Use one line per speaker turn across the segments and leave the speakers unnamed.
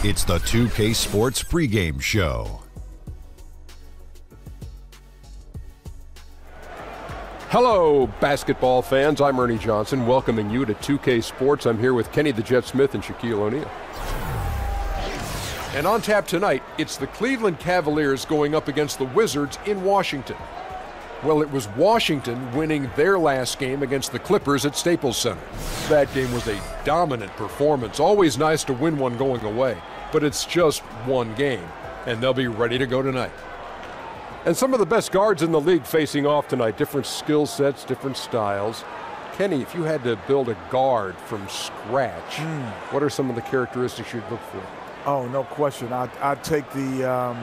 It's the 2K Sports pregame show.
Hello, basketball fans. I'm Ernie Johnson, welcoming you to 2K Sports. I'm here with Kenny the Jet Smith and Shaquille O'Neal. And on tap tonight, it's the Cleveland Cavaliers going up against the Wizards in Washington. Well, it was Washington winning their last game against the Clippers at Staples Center. That game was a dominant performance. Always nice to win one going away, but it's just one game, and they'll be ready to go tonight. And some of the best guards in the league facing off tonight, different skill sets, different styles. Kenny, if you had to build a guard from scratch, what are some of the characteristics you'd look for?
Oh, no question. I'd take the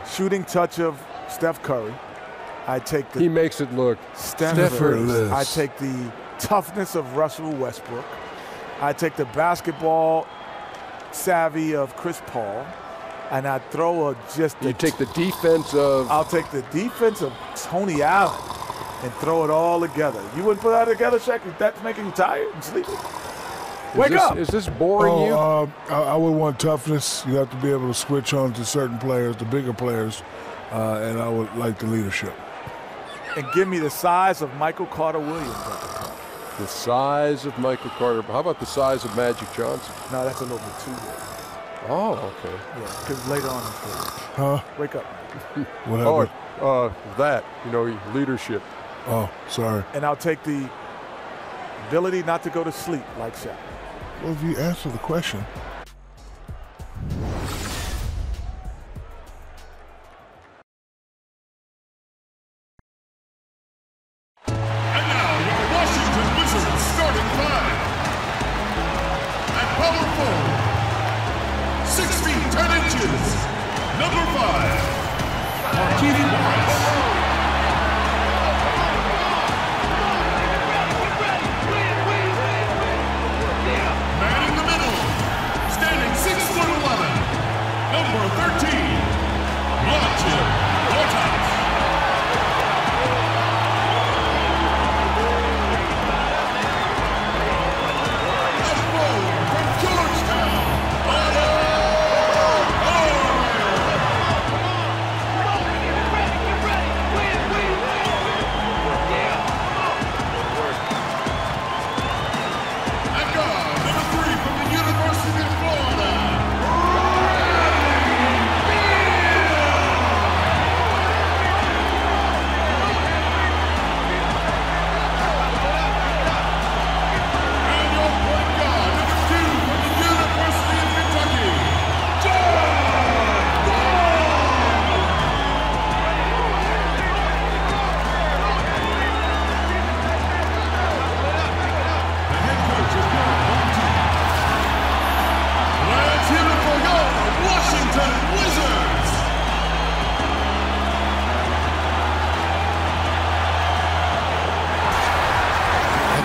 shooting touch of Steph Curry. I'd take the
he makes it look
effortless. I'd take the toughness of Russell Westbrook. I'd take the basketball savvy of Chris Paul. And I'd throw
you take the defense of...
I'll take the defense of Tony Allen and throw it all together. You wouldn't put that together, Shaq? That's making you tired and sleepy? Wake up!
Is this boring you?
I would want toughness. You have to be able to switch on to certain players, the bigger players, and I would like the leadership.
And give me the size of Michael Carter-Williams.
The size of Michael Carter. How about the size of Magic Johnson?
No, that's a little bit too big.
Oh, okay.
Yeah, because later on in the game.
Huh?
Wake up.
Whatever.
Leadership.
Oh, sorry.
And I'll take the ability not to go to sleep like Shaq.
Well, if you answer the question.
And now, your Washington Wizards starting five. At power forward, 6 feet 10 inches, number 5, Marquise Morris. Man in the middle, standing 6'11", number 13, Marcin Gortat.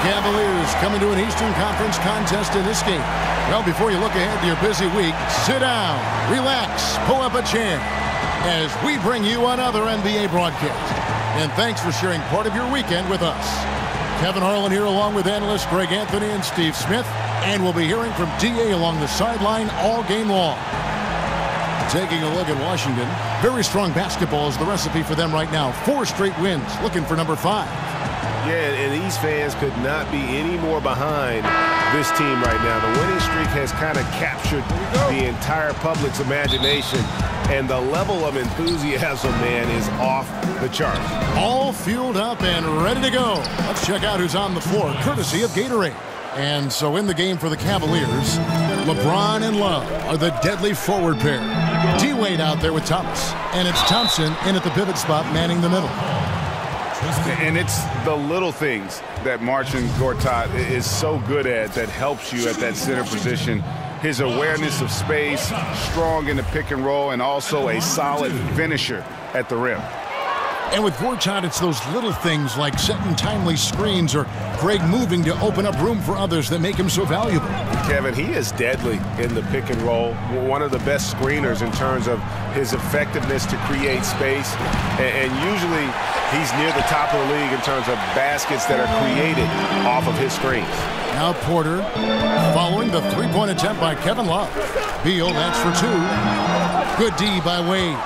Cavaliers coming to an Eastern Conference contest in this game. Well, before you look ahead to your busy week, sit down, relax, pull up a chair as we bring you another NBA broadcast. And thanks for sharing part of your weekend with us. Kevin Harlan here along with analysts Greg Anthony and Steve Smith. And we'll be hearing from D.A. along the sideline all game long. Taking a look at Washington, very strong basketball is the recipe for them right now. 4 straight wins, looking for number 5.
Yeah, and these fans could not be any more behind this team right now. The winning streak has kind of captured the entire public's imagination, and the level of enthusiasm, man, is off the charts.
All fueled up and ready to go. Let's check out who's on the floor, courtesy of Gatorade. And so in the game for the Cavaliers, LeBron and Love are the deadly forward pair. D-Wade out there with Thomas, and it's Thompson in at the pivot spot manning the middle.
And it's the little things that Marcin Gortat is so good at that helps you at that center position. His awareness of space, strong in the pick and roll, and also a solid finisher at the rim.
And with Gortat, it's those little things like setting timely screens or Greg moving to open up room for others that make him so valuable.
Kevin, he is deadly in the pick and roll. One of the best screeners in terms of his effectiveness to create space. And usually he's near the top of the league in terms of baskets that are created off of his screens.
Now Porter following the three-point attempt by Kevin Love. Beal, that's for two. Good D by Wade.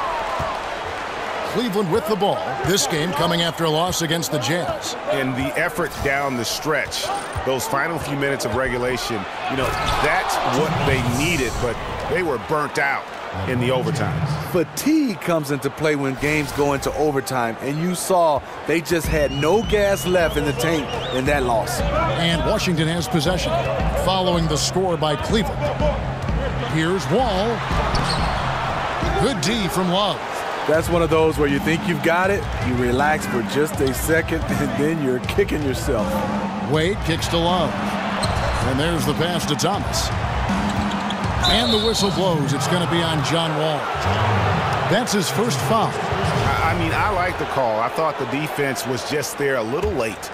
Cleveland with the ball. This game coming after a loss against the Jazz.
And the effort down the stretch, those final few minutes of regulation, that's what they needed, but they were burnt out in the overtime.
Fatigue comes into play when games go into overtime, and you saw they just had no gas left in the tank in that loss.
And Washington has possession, following the score by Cleveland. Here's Wall. Good D from Love.
That's one of those where you think you've got it, you relax for just a second, and then you're kicking yourself.
Wade kicks to Love. And there's the pass to Thomas. And the whistle blows. It's going to be on John Wall. That's his first foul.
I like the call. I thought the defense was just there a little late.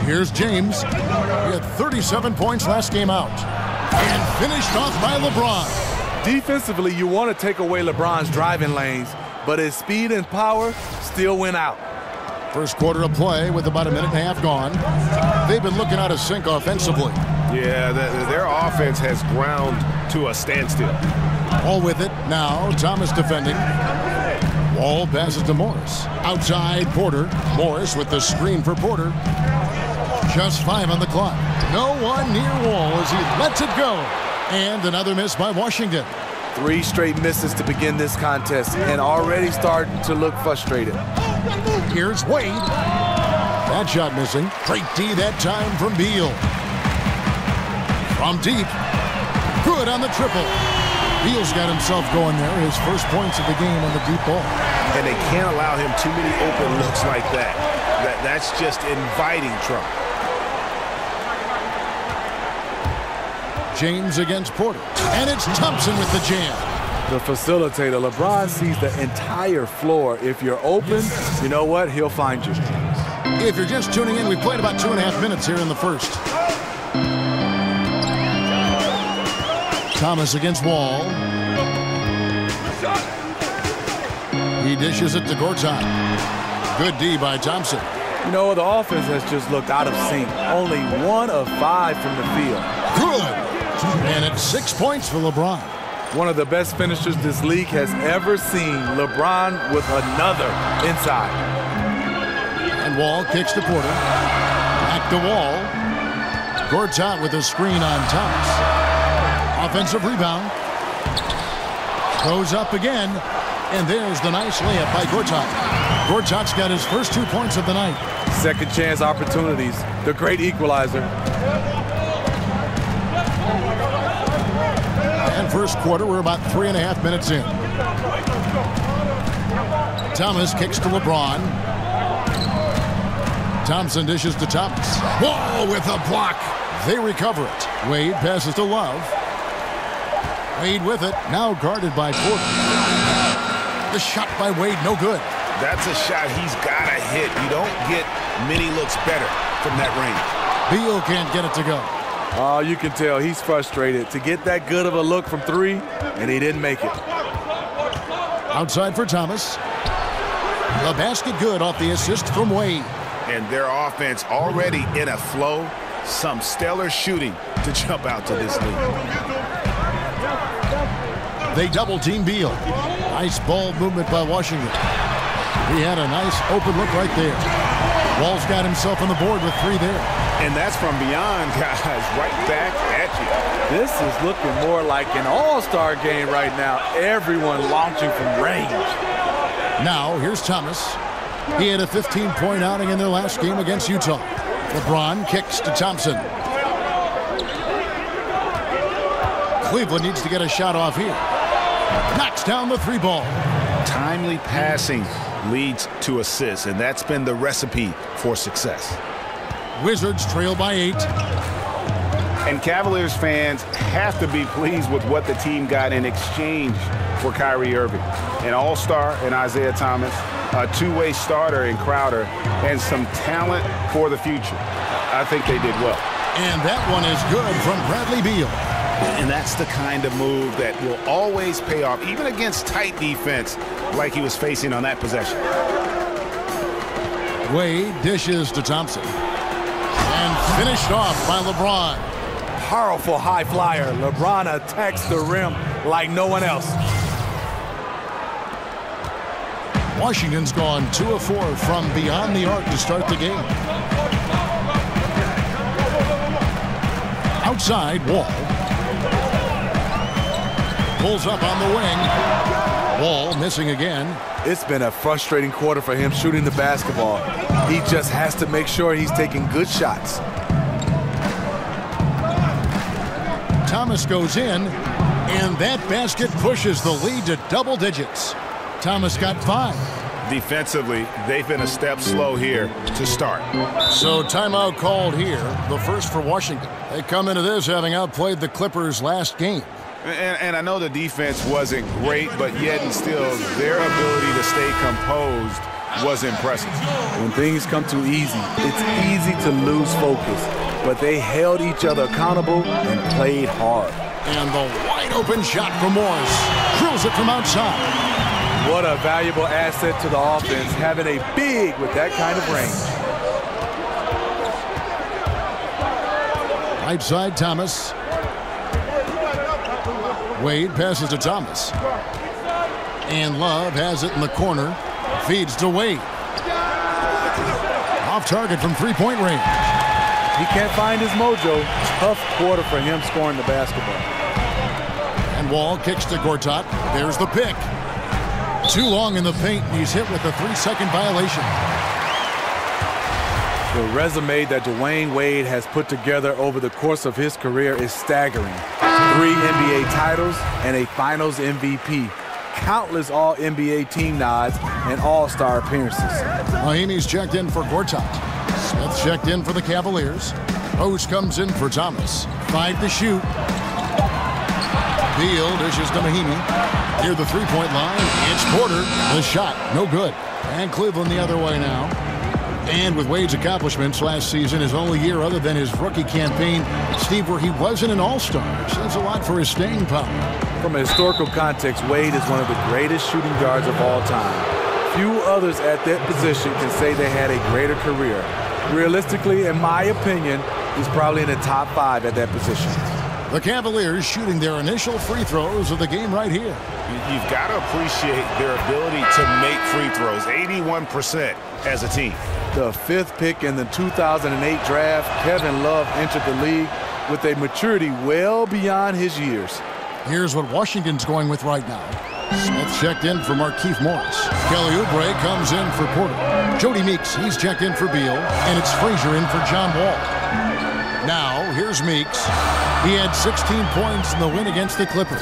Here's James. He had 37 points last game out. And finished off by LeBron.
Defensively, you want to take away LeBron's driving lanes, but his speed and power still went out.
First quarter of play with about a minute and a half gone. They've been looking out of sync offensively.
Yeah, their offense has ground to a standstill.
All with it. Now Thomas defending. Wall passes to Morris. Outside Porter. Morris with the screen for Porter. Just 5 on the clock. No one near Wall as he lets it go. And another miss by Washington.
3 straight misses to begin this contest and already starting to look frustrated.
Here's Wade. That shot missing. Great D that time from Beal. From deep. Good on the triple. Beal's got himself going there. His first points of the game on the deep ball.
And they can't allow him too many open looks like that. That's just inviting trouble.
James against Porter. And it's Thompson with the jam.
The facilitator, LeBron, sees the entire floor. If you're open, you know what? He'll find you.
If you're just tuning in, we've played about 2.5 minutes here in the first. Thomas against Wall. He dishes it to Gortat. Good D by Thompson.
You know, the offense has just looked out of sync. Only 1 of 5 from the field.
Good. And it's 6 points for LeBron.
One of the best finishers this league has ever seen. LeBron with another inside.
And Wall kicks to Porter. Back to Wall. Gortat with a screen on Thomas. Offensive rebound. Goes up again. And there's the nice layup by Gortat. Gortat's got his first 2 points of the night.
Second chance opportunities. The great equalizer.
And first quarter, we're about 3.5 minutes in. Thomas kicks to LeBron. Thompson dishes to Thomas. Wall with a block. They recover it. Wade passes to Love. Wade with it. Now guarded by Porter. The shot by Wade, no good.
That's a shot he's got to hit. You don't get many looks better from that range.
Beal can't get it to go.
Oh, you can tell he's frustrated to get that good of a look from 3, and he didn't make it.
Outside for Thomas. The basket good off the assist from Wade.
And their offense already in a flow. Some stellar shooting to jump out to this lead.
They double team Beal. Nice ball movement by Washington. He had a nice open look right there. Wall's got himself on the board with 3 there.
And that's from beyond, guys, right back at you.
This is looking more like an all-star game right now. Everyone launching from range.
Now, here's Thomas. He had a 15-point outing in their last game against Utah. LeBron kicks to Thompson. Cleveland needs to get a shot off here. Knocks down the 3 ball.
Timely passing leads to assists, and that's been the recipe for success.
Wizards trail by 8.
And Cavaliers fans have to be pleased with what the team got in exchange for Kyrie Irving. An all-star in Isaiah Thomas, a two-way starter in Crowder, and some talent for the future. I think they did well.
And that one is good from Bradley Beal.
And that's the kind of move that will always pay off, even against tight defense like he was facing on that possession.
Wade dishes to Thompson. And finished off by LeBron.
Powerful high flyer. LeBron attacks the rim like no one else.
Washington's gone 2 of 4 from beyond the arc to start the game. Outside, Wall. Pulls up on the wing. Wall missing again.
It's been a frustrating quarter for him shooting the basketball. He just has to make sure he's taking good shots.
Thomas goes in, and that basket pushes the lead to double digits. Thomas got 5.
Defensively, they've been a step slow here to start.
So timeout called here, the first for Washington. They come into this having outplayed the Clippers last game.
And I know the defense wasn't great, but yet and still, their ability to stay composed was impressive.
When things come too easy, it's easy to lose focus. But they held each other accountable and played hard.
And the wide-open shot from Morris. Drills it from outside.
What a valuable asset to the offense, having a big with that kind of range.
Right side, Thomas. Wade passes to Thomas. And Love has it in the corner. Feeds to Wade. Off target from three-point range.
He can't find his mojo. Tough quarter for him scoring the basketball.
And Wall kicks to Gortat. There's the pick. Too long in the paint. He's hit with a 3-second violation.
The resume that Dwayne Wade has put together over the course of his career is staggering. 3 NBA titles and a Finals MVP. Countless All-NBA team nods and All-Star appearances.
Mahimi's checked in for Gortat. Smith checked in for the Cavaliers. Rose comes in for Thomas. 5 to shoot. Beal dishes to Mahimi. Near the three-point line, it's Porter. The shot, no good. And Cleveland the other way now. And with Wade's accomplishments last season, his only year other than his rookie campaign, Steve, where he wasn't an all-star, says a lot for his staying power.
From a historical context, Wade is one of the greatest shooting guards of all time. Few others at that position can say they had a greater career. Realistically, in my opinion, he's probably in the top 5 at that position.
The Cavaliers shooting their initial free throws of the game right here.
You've got to appreciate their ability to make free throws, 81% as a team.
The 5th pick in the 2008 draft, Kevin Love entered the league with a maturity well beyond his years.
Here's what Washington's going with right now. Smith checked in for Markieff Morris. Kelly Oubre comes in for Porter. Jody Meeks, he's checked in for Beal. And it's Frazier in for John Wall. Now, here's Meeks. He had 16 points in the win against the Clippers.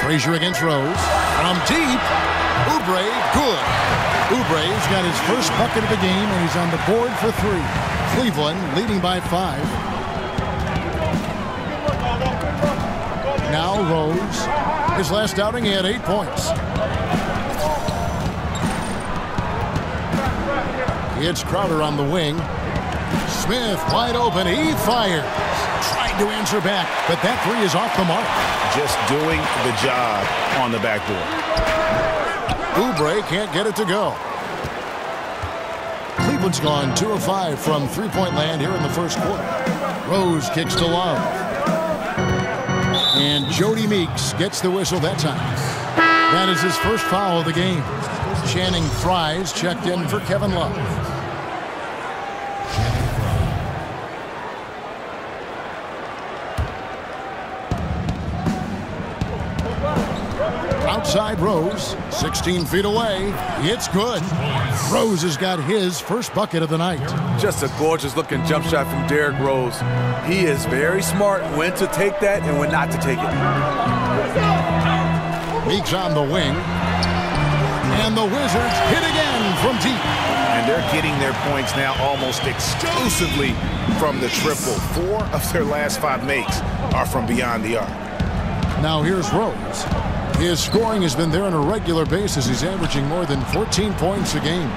Frazier against Rose. From deep. Oubre, good. Oubre's got his first bucket of the game, and he's on the board for 3. Cleveland leading by 5. Now Rose. His last outing, he had 8 points. It's Crowder on the wing. Smith wide open. He fires. Tried to answer back, but that 3 is off the mark.
Just doing the job on the backboard.
Oubre can't get it to go. Cleveland's gone 2 of 5 from three-point land here in the first quarter. Rose kicks to Love. And Jody Meeks gets the whistle that time. That is his first foul of the game. Channing Frye's checked in for Kevin Love. Outside Rose, 16 feet away. It's good. Rose has got his first bucket of the night.
Just a gorgeous looking jump shot from Derrick Rose. He is very smart when to take that and when not to take it.
Meeks on the wing. And the Wizards hit again from deep.
line. They're getting their points now almost exclusively from the triple. 4 of their last 5 makes are from beyond the arc.
Now here's Rose. His scoring has been there on a regular basis. He's averaging more than 14 points a game.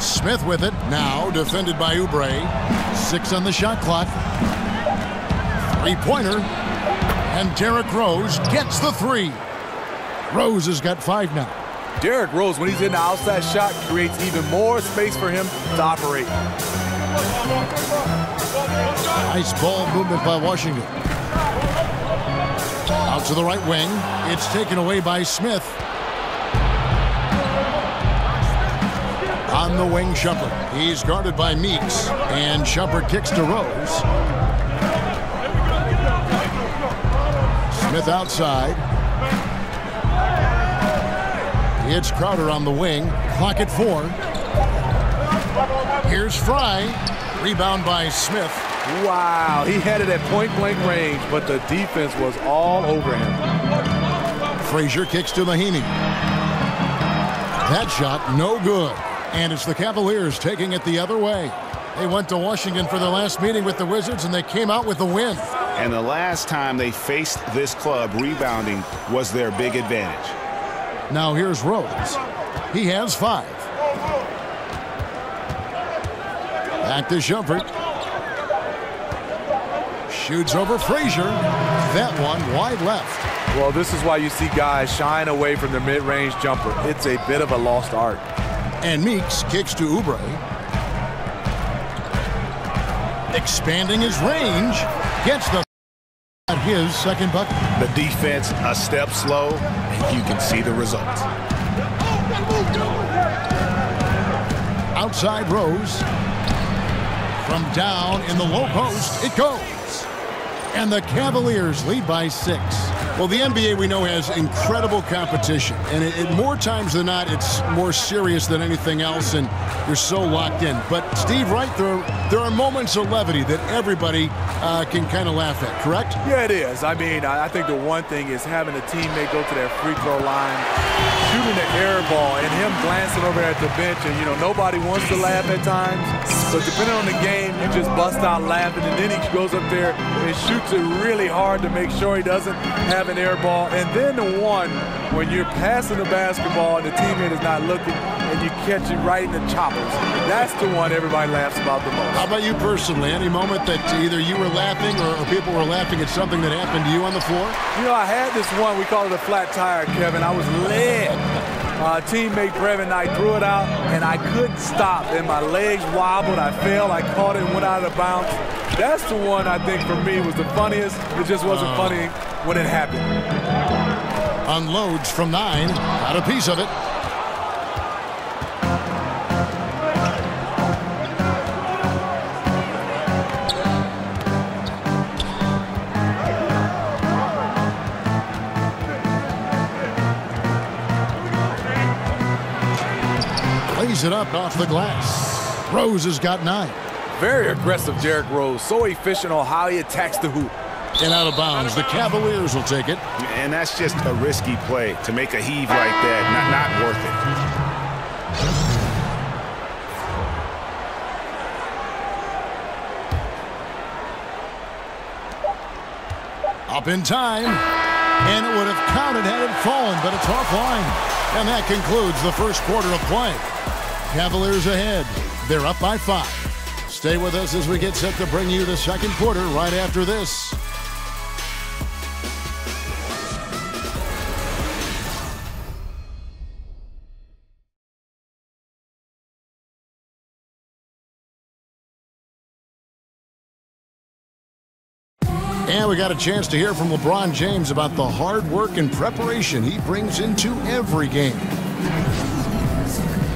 Smith with it. Now defended by Oubre. 6 on the shot clock. 3-pointer. And Derrick Rose gets the 3. Rose has got 5 now.
Derrick Rose, when he's in the outside shot, creates even more space for him to operate.
Nice ball movement by Washington. Out to the right wing. It's taken away by Smith. On the wing, Shumpert. He's guarded by Meeks. And Shumpert kicks to Rose. Smith outside. It's Crowder on the wing. Clock at 4. Here's Fry. Rebound by Smith.
Wow, he had it at point-blank range, but the defense was all over him.
Frazier kicks to Mahinmi. That shot, no good. And it's the Cavaliers taking it the other way. They went to Washington for their last meeting with the Wizards, and they came out with the win.
And the last time they faced this club, rebounding was their big advantage.
Now here's Rose. He has 5. Back to Shumpert. Shoots over Frazier. That one wide left.
Well, this is why you see guys shying away from their mid-range jumper. It's a bit of a lost art.
And Meeks kicks to Oubre. Expanding his range. Gets his second bucket.
The defense a step slow, and you can see the results.
Outside Rose. From down in the low post, it goes. And the Cavaliers lead by 6. Well, the NBA, we know, has incredible competition. And more times than not, it's more serious than anything else, and you're so locked in. But, Steve, right, there are moments of levity that everybody can kind of laugh at, correct?
Yeah, it is. I mean, I think the one thing is having a teammate go to that free throw line, shooting the air ball, and him glancing over at the bench. And, you know, nobody wants to laugh at times. But depending on the game, you just bust out laughing, and then he goes up there and shoots it really hard to make sure he doesn't have an air ball. And then the one when you're passing the basketball and the teammate is not looking and you catch it right in the choppers. That's the one everybody laughs about the most.
How about you personally? Any moment that either you were laughing or people were laughing at something that happened to you on the floor?
You know, I had this one, we call it a flat tire, Kevin. I was led. Teammate Brevin and I threw it out, and I couldn't stop. And my legs wobbled. I fell. I caught it and went out of bounds. That's the one I think for me was the funniest. It just wasn't funny when it happened.
Unloads from 9. Got a piece of it. Lays it up off the glass. Rose has got 9.
Very aggressive, Derrick Rose. So efficient on how he attacks the hoop.
And out of bounds. The Cavaliers will take it.
And that's just a risky play. To make a heave like that, not worth
it. Up in time. And it would have counted had it fallen, but it's offline. And that concludes the first quarter of play. Cavaliers ahead. They're up by 5. Stay with us as we get set to bring you the second quarter right after this. And we got a chance to hear from LeBron James about the hard work and preparation he brings into every game.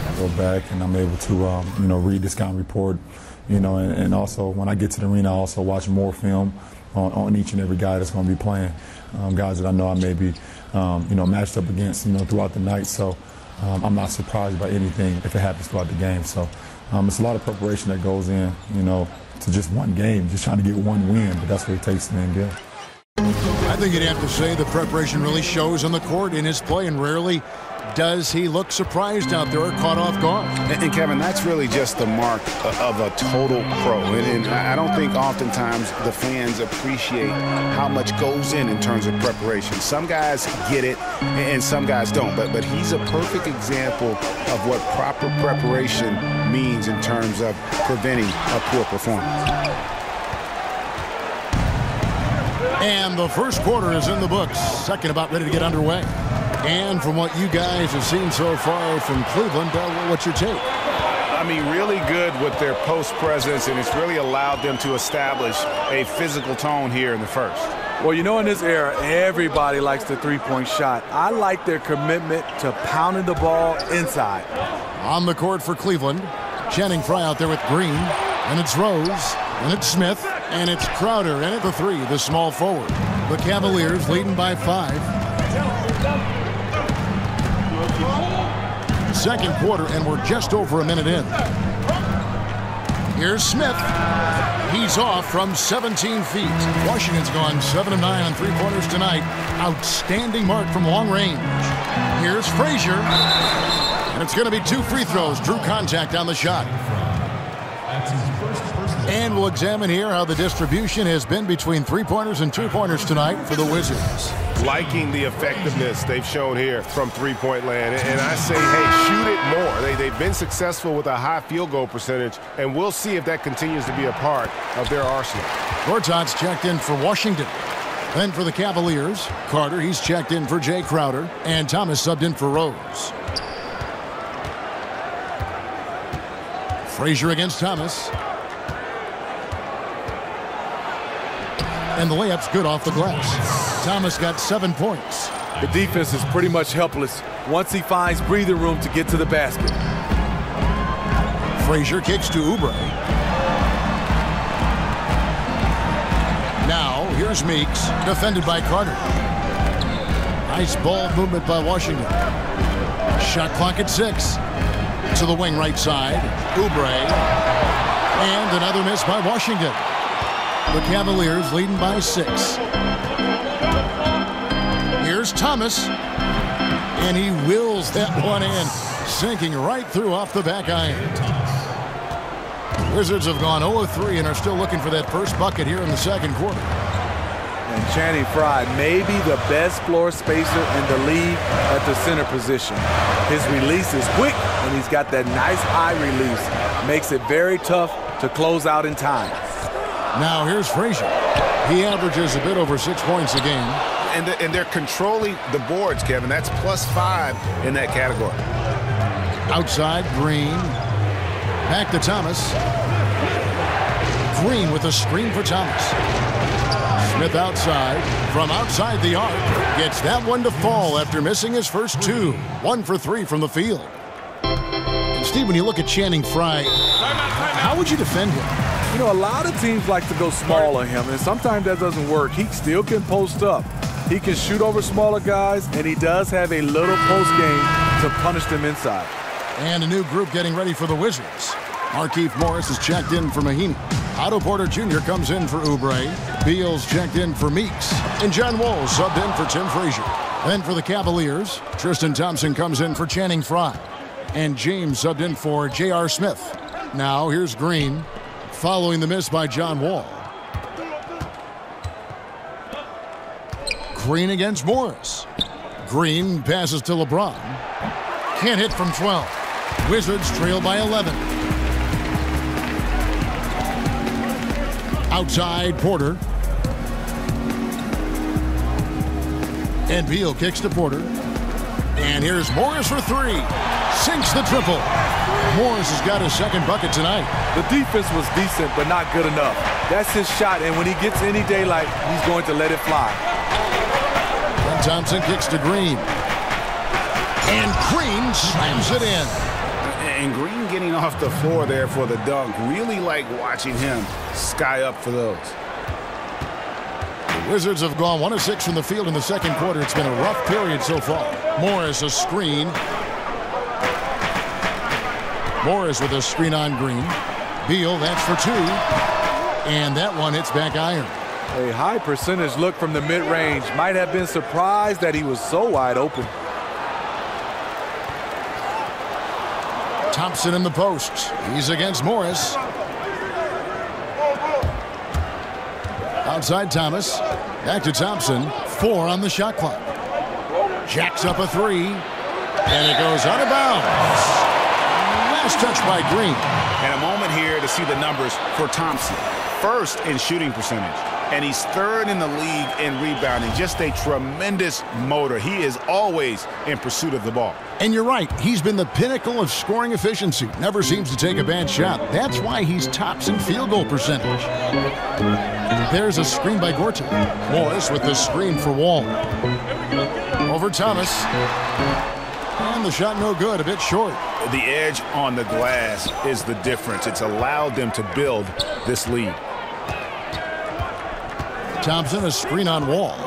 I go back and I'm able to, read the scouting report, and also when I get to the arena, I also watch more film on each and every guy that's going to be playing, guys that I know I may be, matched up against, throughout the night. So I'm not surprised by anything if it happens throughout the game. So it's a lot of preparation that goes in, to just one game, just trying to get one win, but that's what it takes to win.
I think you'd have to say the preparation really shows on the court in his play, and rarely Does he look surprised out there or caught off guard?
And Kevin, that's really just the mark of a total pro. And I don't think oftentimes the fans appreciate how much goes in terms of preparation. Some guys get it and some guys don't. But he's a perfect example of what proper preparation means in terms of preventing a poor performance.
And the first quarter is in the books. Second about ready to get underway. And from what you guys have seen so far from Cleveland, what's your take?
I mean, really good with their post presence, and it's really allowed them to establish a physical tone here in the first.
Well, you know, in this era, everybody likes the three-point shot. I like their commitment to pounding the ball inside.
On the court for Cleveland, Channing Frye out there with Green, and it's Rose, and it's Smith, and it's Crowder, and at the three, the small forward. The Cavaliers leading by 5. Second quarter, and we're just over a minute in. Here's Smith. He's off from 17 feet. Washington's gone 7 of 9 on three-pointers tonight. Outstanding mark from long range. Here's Frazier. And it's going to be 2 free throws. Drew contact on the shot. And we'll examine here how the distribution has been between three-pointers and two-pointers tonight for the Wizards.
Liking the effectiveness they've shown here from three-point land. And I say, hey, shoot it more. They've been successful with a high field goal percentage, and we'll see if that continues to be a part of their arsenal.
Gortat's checked in for Washington. Then for the Cavaliers, Carter, he's checked in for Jay Crowder, and Thomas subbed in for Rose. Frazier against Thomas. And the layup's good off the glass. Thomas got 7 points.
The defense is pretty much helpless once he finds breathing room to get to the basket.
Frazier kicks to Oubre. Now, here's Meeks, defended by Carter. Nice ball movement by Washington. Shot clock at 6. To the wing right side, Oubre. And another miss by Washington. The Cavaliers leading by 6. Here's Thomas. And he wills that one in, sinking right through off the back iron. Wizards have gone 0 of 3 and are still looking for that first bucket here in the second quarter.
And Channing Frye may be the best floor spacer in the league at the center position. His release is quick, and he's got that nice high release. Makes it very tough to close out in time.
Now here's Frazier. He averages a bit over 6 points a game.
And they're controlling the boards, Kevin. That's +5 in that category.
Outside, Green. Back to Thomas. Green with a screen for Thomas. Smith outside. From outside the arc. Gets that one to fall after missing his first 2. 1 for 3 from the field. And Steve, when you look at Channing Frye, how would you defend him?
You know, a lot of teams like to go small on him, and sometimes that doesn't work. He still can post up. He can shoot over smaller guys, and he does have a little post game to punish them inside.
And a new group getting ready for the Wizards. Markieff Morris is checked in for Mahinmi. Otto Porter Jr. comes in for Oubre. Beal's checked in for Meeks. And John Wall subbed in for Tim Frazier. Then for the Cavaliers, Tristan Thompson comes in for Channing Frye. And James subbed in for J.R. Smith. Now here's Green, following the miss by John Wall. Green against Morris. Green passes to LeBron. Can't hit from 12. Wizards trail by 11. Outside, Porter. And Beal kicks to Porter. And here's Morris for 3. Sinks the triple. Morris has got his second bucket tonight.
The defense was decent, but not good enough. That's his shot, and when he gets any daylight, he's going to let it fly.
And Thompson kicks to Green. And Green slams it in.
And Green getting off the floor there for the dunk. Really like watching him sky up for those.
The Wizards have gone 1 of 6 from the field in the second quarter. It's been a rough period so far. Morris a screen. Morris with a screen on Green. Beal, that's for 2. And that one hits back iron.
A high percentage look from the mid-range. Might have been surprised that he was so wide open.
Thompson in the post. He's against Morris. Outside Thomas. Back to Thompson. 4 on the shot clock. Jacks up a 3. And it goes out of bounds. Last touch by Green.
And a moment here to see the numbers for Thompson. First in shooting percentage. And he's 3rd in the league in rebounding. Just a tremendous motor. He is always in pursuit of the ball.
And you're right. He's been the pinnacle of scoring efficiency. Never seems to take a bad shot. That's why he's tops in field goal percentage. There's a screen by Gortat. Morris with the screen for Wall. Over Thomas. And the shot no good. A bit short.
The edge on the glass is the difference. It's allowed them to build this lead.
Thompson, a screen on Wall.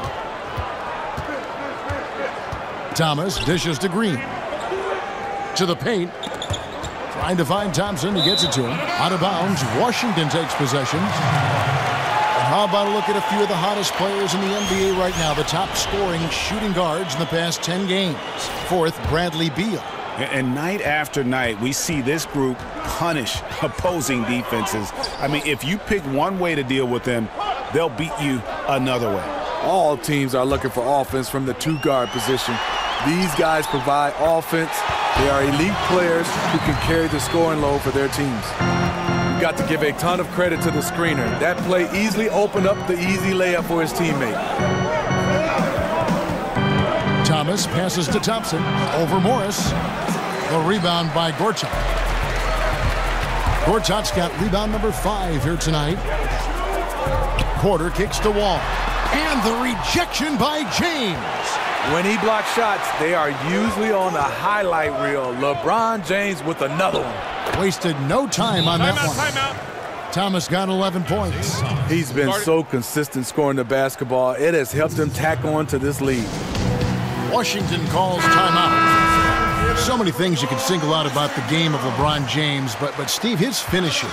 Thomas dishes to Green. To the paint. Trying to find Thompson. He gets it to him. Out of bounds. Washington takes possession. And how about a look at a few of the hottest players in the NBA right now? The top scoring shooting guards in the past 10 games. 4th, Bradley Beal.
And night after night, we see this group punish opposing defenses. I mean, if you pick one way to deal with them, they'll beat you another way.
All teams are looking for offense from the 2-guard position. These guys provide offense. They are elite players who can carry the scoring load for their teams. You've got to give a ton of credit to the screener. That play easily opened up the easy layup for his teammate.
Thomas passes to Thompson. Over Morris. The rebound by Gortat. Gortat's got rebound number 5 here tonight. Porter kicks to Wall. And the rejection by James.
When he blocks shots, they are usually on the highlight reel. LeBron James with another one.
Wasted no time on that one.
Timeout.
Thomas got 11 points.
He's been so consistent scoring the basketball. It has helped him tack on to this lead.
Washington calls timeout. So many things you can single out about the game of LeBron James, but Steve, his finishing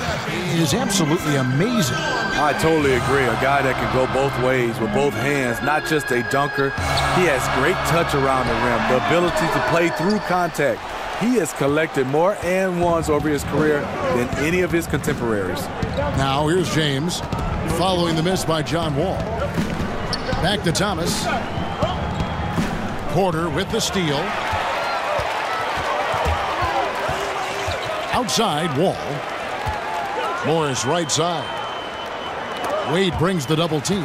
is absolutely amazing.
I totally agree. A guy that can go both ways with both hands, not just a dunker. He has great touch around the rim, the ability to play through contact. He has collected more and ones over his career than any of his contemporaries.
Now here's James following the miss by John Wall. Back to Thomas. Porter with the steal. Outside, Wall. Morris right side. Wade brings the double team.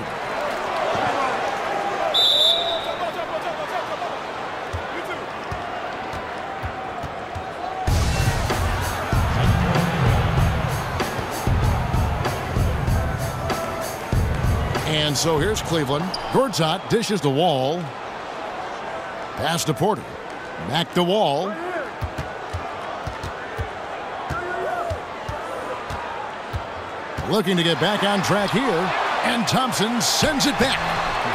And so here's Cleveland. Gortat dishes the Wall. Pass to Porter. Back to Wall. Looking to get back on track here. And Thompson sends it back.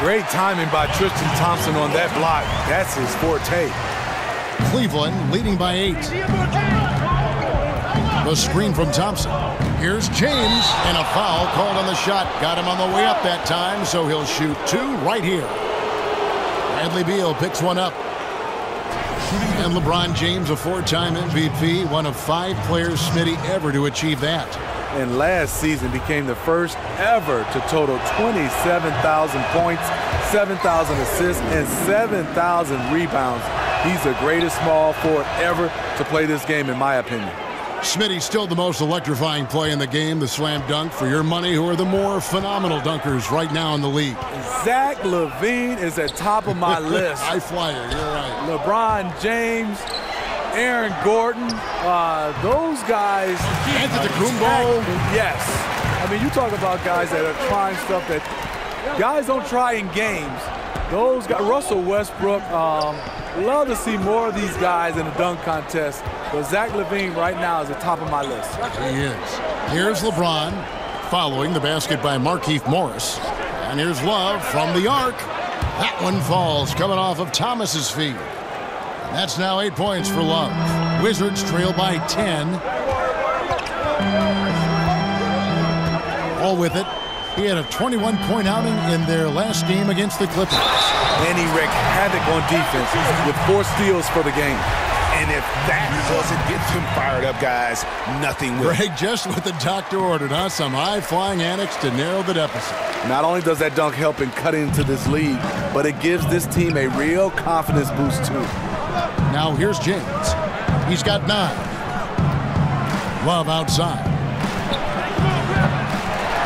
Great timing by Tristan Thompson on that block. That's his forte.
Cleveland leading by 8. The screen from Thompson. Here's James, and a foul called on the shot. Got him on the way up that time, so he'll shoot 2 right here. Bradley Beal picks one up. And LeBron James, a 4-time MVP, one of 5 players, Smitty, ever to achieve that.
And last season became the first ever to total 27,000 points, 7,000 assists, and 7,000 rebounds. He's the greatest small forward ever to play this game, in my opinion.
Smitty's still the most electrifying play in the game, the slam dunk. For your money, who are the more phenomenal dunkers right now in the league?
Zach LaVine is at top of my list.
High flyer, you're right.
LeBron James, Aaron Gordon, those guys.
Antetokounmpo.
Yes. I mean, you talk about guys that are trying stuff that guys don't try in games. Those guys, Russell Westbrook, love to see more of these guys in the dunk contest. But Zach LaVine right now is at the top of my list.
He is. Here's LeBron following the basket by Markieff Morris. And here's Love from the arc. That one falls coming off of Thomas's feet. And that's now 8 points for Love. Wizards trail by 10. All with it. He had a 21-point outing in their last game against the Clippers.
And he wreaked havoc on defense with 4 steals for the game.
And if that doesn't get them fired up, guys, nothing will.
Greg, just what the doctor ordered, huh? Some high-flying antics to narrow the deficit.
Not only does that dunk help in cutting into this lead, but it gives this team a real confidence boost, too.
Now here's James. He's got 9. Love outside.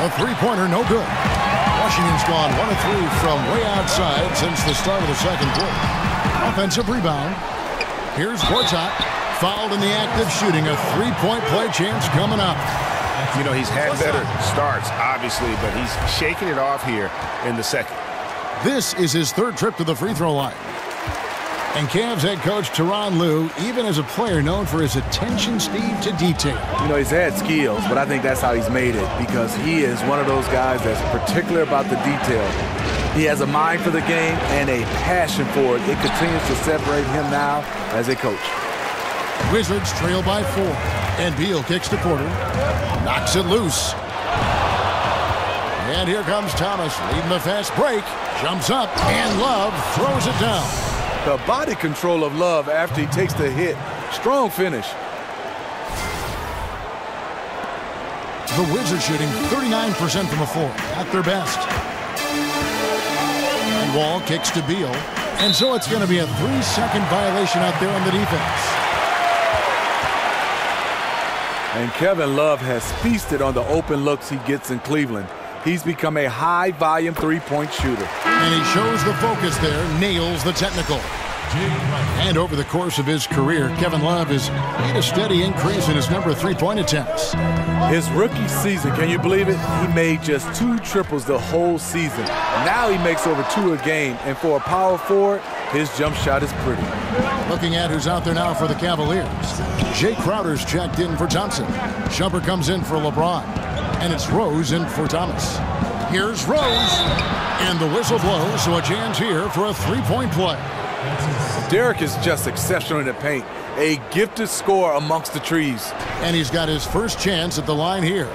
A three-pointer, no good. Washington's gone 1 of 3 from way outside since the start of the second quarter. Offensive rebound. Here's Gortat. Fouled in the act of shooting. A three-point play chance coming up.
You know, he's had better starts, obviously, but he's shaking it off here in the second.
This is his 3rd trip to the free throw line. And Cavs head coach Tyronn Lue, even as a player known for his attention, Steve, to detail.
You know, he's had skills, but I think that's how he's made it, because he is one of those guys that's particular about the detail. He has a mind for the game and a passion for it. It continues to separate him now as a coach.
Wizards trail by 4. And Beal kicks the quarter. Knocks it loose. And here comes Thomas leading the fast break. Jumps up, and Love throws it down.
The body control of Love after he takes the hit. Strong finish.
The Wizards shooting 39% from the floor, at their best. And Wall kicks to Beal. And so it's going to be a 3-second violation out there on the defense.
And Kevin Love has feasted on the open looks he gets in Cleveland. He's become a high-volume three-point shooter.
And he shows the focus there, nails the technical. And over the course of his career, Kevin Love has made a steady increase in his number of three-point attempts.
His rookie season, can you believe it? He made just 2 triples the whole season. Now he makes over 2 a game, and for a power forward, his jump shot is pretty.
Looking at who's out there now for the Cavaliers. Jay Crowder's checked in for Johnson. Shumpert comes in for LeBron. And it's Rose in for Thomas. Here's Rose. And the whistle blows, so a chance here for a three-point play.
Derek is just exceptional in the paint. A gifted scorer amongst the trees.
And he's got his first chance at the line here.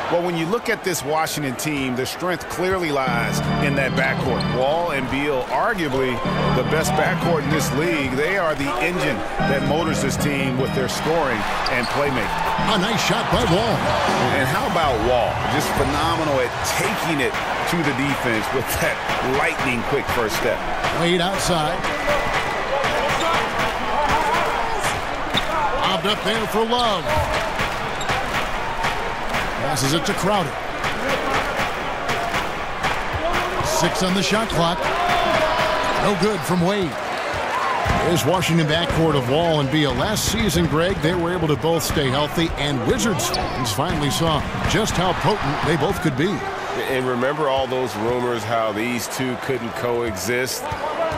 Well, when you look at this Washington team, the strength clearly lies in that backcourt. Wall and Beal, arguably the best backcourt in this league. They are the engine that motors this team with their scoring and playmaking.
A nice shot by Wall.
And how about Wall? Just phenomenal at taking it to the defense with that lightning quick first step.
Wade outside. Lobbed up there for Love. Passes it to Crowder. 6 on the shot clock. No good from Wade. Here's Washington backcourt of Wall and Beal. Last season, Greg, they were able to both stay healthy, and Wizards fans finally saw just how potent they both could be.
And remember all those rumors how these two couldn't coexist?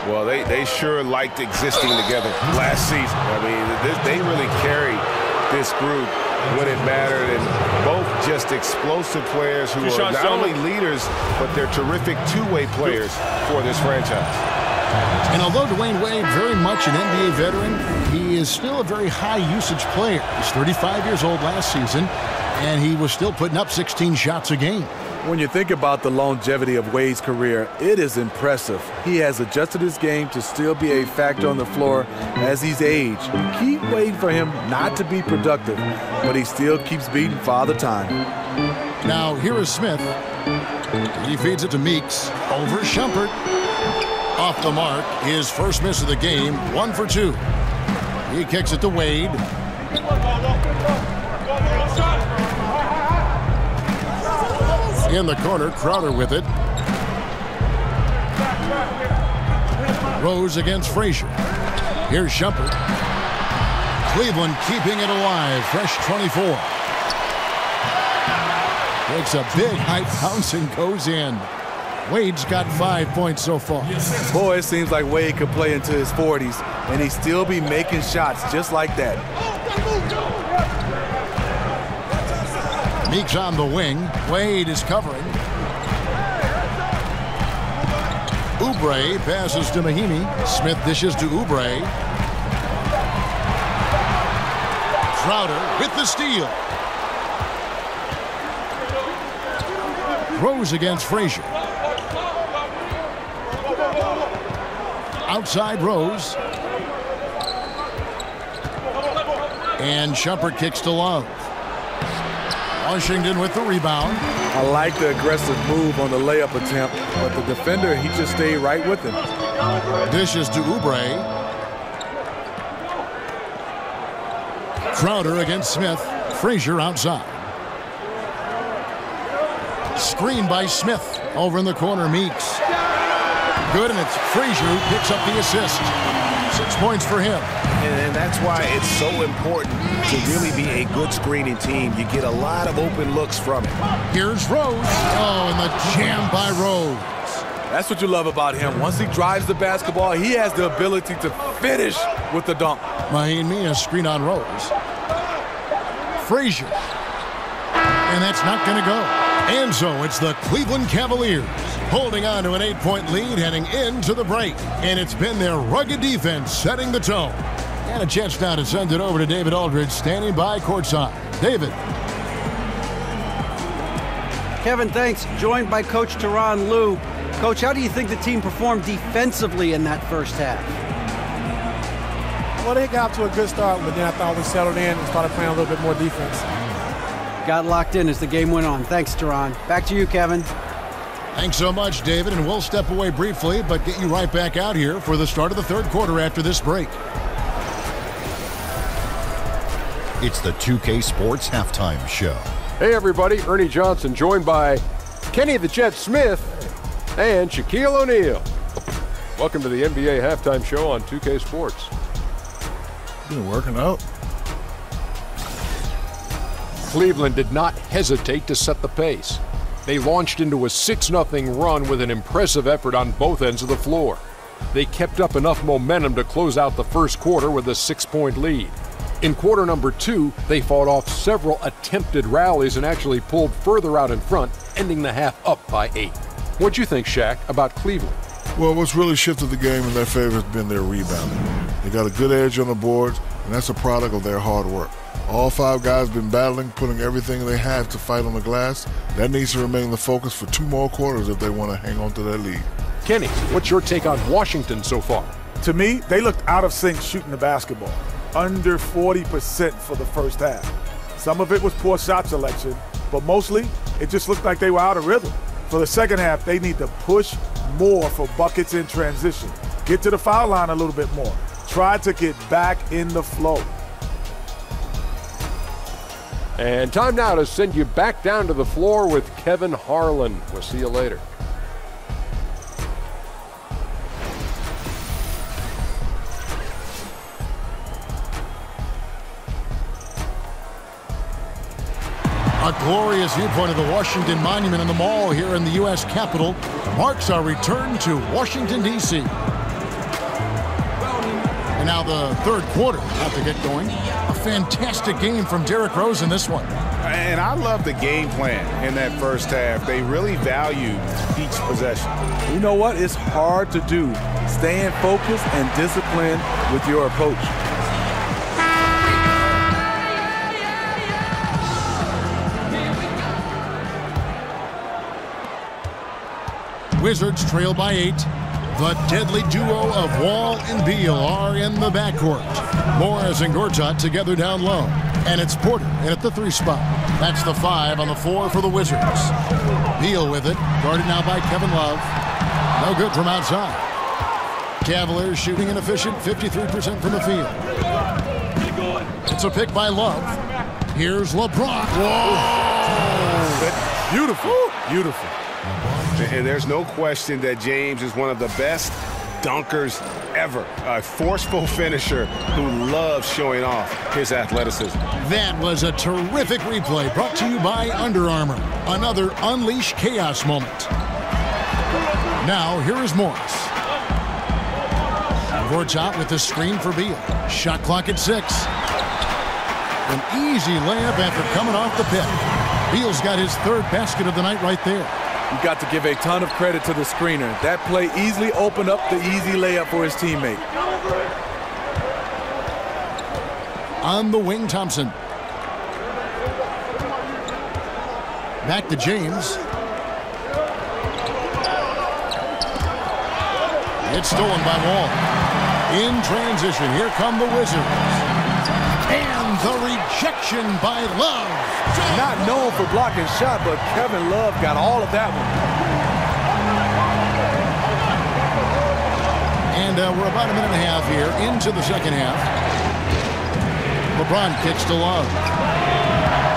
Well, they sure liked existing together last season. I mean, they really carried this group when it mattered, and both just explosive players who are not only leaders, but they're terrific two-way players for this franchise.
And although Dwayne Wade very much an NBA veteran, he is still a very high-usage player. He's 35 years old last season, and he was still putting up 16 shots a game.
When you think about the longevity of Wade's career, it is impressive. He has adjusted his game to still be a factor on the floor as he's aged. Keep waiting for him not to be productive, but he still keeps beating Father Time.
Now, here is Smith. He feeds it to Meeks. Over Shumpert. Off the mark. His first miss of the game. 1 for 2. He kicks it to Wade. In the corner, Crowder with it. Rose against Frazier. Here's Shumpert. Cleveland keeping it alive. Fresh 24. Takes a big high bounce and goes in. Wade's got 5 points so far.
Boy, it seems like Wade could play into his 40s, and he'd still be making shots just like that.
Meeks on the wing. Wade is covering. Oubre passes to Mahimi. Smith dishes to Oubre. Crowder with the steal. Rose against Frazier. Outside Rose. And Shumpert kicks to Love. Washington with the rebound.
I like the aggressive move on the layup attempt, but the defender, he just stayed right with him.
Dishes to Oubre. Crowder against Smith. Frazier outside. Screen by Smith. Over in the corner, Meeks. Good, and it's Frazier who picks up the assist. 6 points for him.
And that's why it's so important to really be a good screening team. You get a lot of open looks from it.
Here's Rose. Oh, and the jam by Rose.
That's what you love about him. Once he drives the basketball, he has the ability to finish with the dunk.
Maheen Mina screen on Rose. Frazier. And that's not going to go. And so it's the Cleveland Cavaliers holding on to an 8-point lead heading into the break. And it's been their rugged defense setting the tone. And a chance now to send it over to David Aldridge standing by courtside. David.
Kevin, thanks. Joined by Coach Tyronn Lue. Coach, how do you think the team performed defensively in that first half?
Well, they got to a good start, but then I thought we settled in and started playing a little bit more defense.
Got locked in as the game went on. Thanks, Tyronn. Back to you, Kevin.
Thanks so much, David, and we'll step away briefly, but get you right back out here for the start of the third quarter after this break.
It's the 2K Sports Halftime Show.
Hey, everybody. Ernie Johnson joined by Kenny the Jet Smith and Shaquille O'Neal. Welcome to the NBA Halftime Show on 2K Sports.
Been working out.
Cleveland did not hesitate to set the pace. They launched into a 6-0 run with an impressive effort on both ends of the floor. They kept up enough momentum to close out the first quarter with a 6-point lead. In quarter number 2, they fought off several attempted rallies and actually pulled further out in front, ending the half up by 8. What'd you think, Shaq, about Cleveland?
Well, what's really shifted the game in their favor has been their rebounding. They got a good edge on the boards, and that's a product of their hard work. All 5 guys have been battling, putting everything they have to fight on the glass. That needs to remain the focus for 2 more quarters if they want to hang on to that lead.
Kenny, what's your take on Washington so far?
To me, they looked out of sync shooting the basketball. Under 40% for the first half. Some of it was poor shot selection, but mostly it just looked like they were out of rhythm. For the second half, they need to push more for buckets in transition. Get to the foul line a little bit more. Try to get back in the flow.
And time now to send you back down to the floor with Kevin Harlan. We'll see you later.
A glorious viewpoint of the Washington Monument on the Mall here in the U.S. Capitol marks our return to Washington, D.C. And now the third quarter about to get going. A fantastic game from Derrick Rose in this one.
And I love the game plan in that first half. They really valued each possession.
You know what? It's hard to do. Staying focused and disciplined with your approach.
Wizards trail by 8. The deadly duo of Wall and Beal are in the backcourt. Morris and Gortat together down low. And it's Porter in at the 3 spot. That's the 5 on the 4 for the Wizards. Beal with it, guarded now by Kevin Love. No good from outside. Cavaliers shooting an efficient 53% from the field. It's a pick by Love. Here's LeBron. Whoa!
Beautiful, beautiful.
And there's no question that James is one of the best dunkers ever. A forceful finisher who loves showing off his athleticism.
That was a terrific replay brought to you by Under Armour. Another Unleash Chaos moment. Now, here is Morris. Gortat with the screen for Beal. Shot clock at 6. An easy layup after coming off the pick. Beal's got his 3rd basket of the night right there.
You got to give a ton of credit to the screener. That play easily opened up the easy layup for his teammate.
On the wing, Thompson. Back to James. It's stolen by Wall. In transition, here come the Wizards. And the rejection by Love.
Not known for blocking shot, but Kevin Love got all of that one.
And we're about a minute and a half here into the second half. LeBron kicks to Love.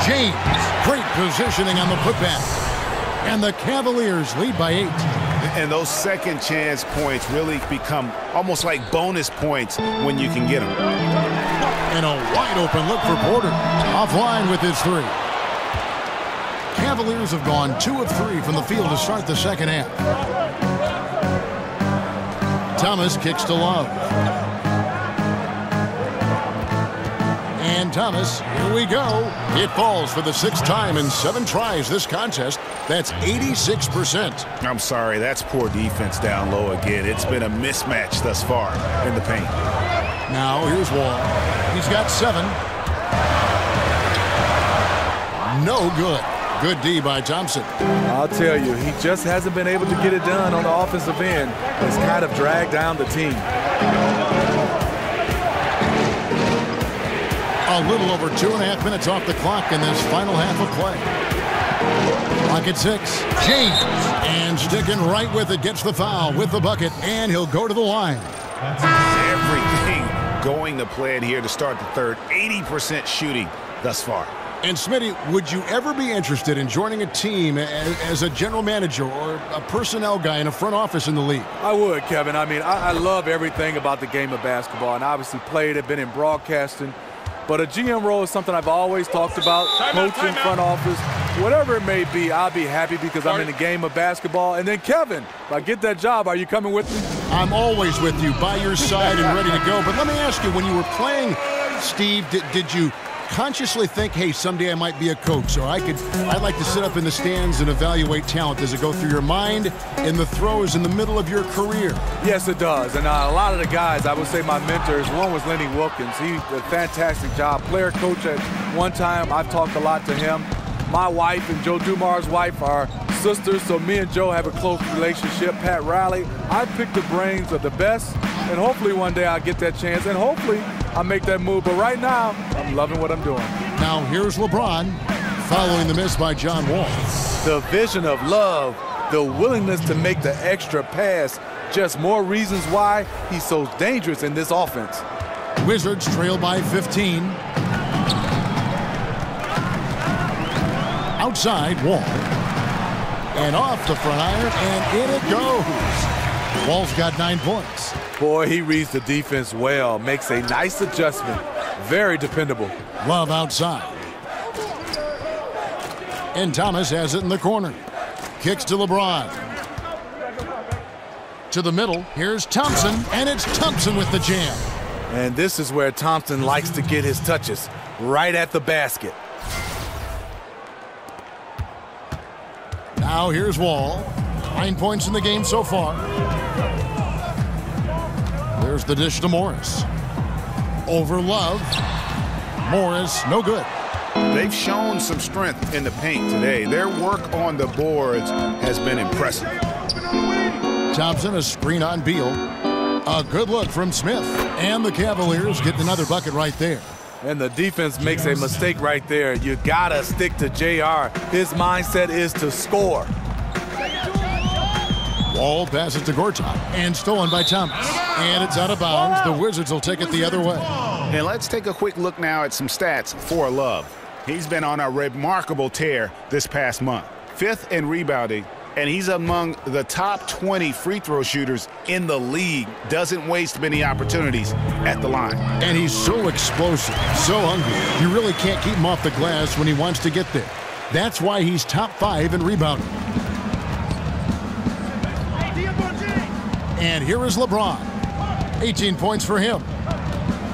James, great positioning on the putback. And the Cavaliers lead by 8.
And those second chance points really become almost like bonus points when you can get them.
And a wide open look for Porter. Offline with his 3. Cavaliers have gone 2 of 3 from the field to start the second half. Thomas kicks to Love. And Thomas, here we go. It falls for the 6th time in 7 tries this contest. That's 86%.
I'm sorry, that's poor defense down low again. It's been a mismatch thus far in the paint.
Now here's Wall. He's got 7. No good. Good D by Thompson.
I'll tell you, he just hasn't been able to get it done on the offensive end. It's kind of dragged down the team.
A little over 2.5 minutes off the clock in this final half of play. Clock at 6. James. And sticking right with it, gets the foul with the bucket, and he'll go to the line.
Everything going to plan here to start the third. 80% shooting thus far.
And Smitty, would you ever be interested in joining a team as a general manager or a personnel guy in a front office in the league?
I would, Kevin. I mean, I love everything about the game of basketball, and obviously played it, been in broadcasting. But a GM role is something I've always talked about, coaching, front office, whatever it may be. I'll be happy because I'm in the game of basketball. And then, Kevin, if I get that job, are you coming with me?
I'm always with you, by your side and ready to go. But let me ask you, when you were playing, Steve, did you consciously think, hey, someday I might be a coach, or I'd like to sit up in the stands and evaluate talent? Does it go through your mind in the throes in the middle of your career?
Yes, it does. And a lot of the guys, I would say my mentors, one was Lenny Wilkins. He did a fantastic job. Player coach at one time. I've talked a lot to him. My wife and Joe Dumar's wife are sisters, so me and Joe have a close relationship. Pat Riley, I picked the brains of the best, and hopefully one day I'll get that chance, and hopefully I'll make that move. But right now, I'm loving what I'm doing.
Now here's LeBron following the miss by John Wall.
The vision of Love, the willingness to make the extra pass, just more reasons why he's so dangerous in this offense.
Wizards trail by 15. Outside, Wall. And off the front iron, and in it goes. Wall's got 9 points.
Boy, he reads the defense well, makes a nice adjustment. Very dependable.
Love outside. And Thomas has it in the corner. Kicks to LeBron. To the middle, here's Thompson, and it's Thompson with the jam.
And this is where Thompson likes to get his touches, right at the basket.
Now here's Wall. 9 points in the game so far. There's the dish to Morris. Over Love. Morris, no good.
They've shown some strength in the paint today. Their work on the boards has been impressive.
Thompson, a screen on Beal. A good look from Smith. And the Cavaliers get another bucket right there.
And the defense makes a mistake right there. You gotta stick to JR. His mindset is to score.
Wall passes to Gortat, and stolen by Thomas. And it's out of bounds. The Wizards will take it the other way.
And let's take a quick look now at some stats for Love. He's been on a remarkable tear this past month. 5th in rebounding, and he's among the top 20 free throw shooters in the league. Doesn't waste many opportunities at the line.
And he's so explosive, so hungry. You really can't keep him off the glass when he wants to get there. That's why he's top 5 in rebounding. And here is LeBron. 18 points for him.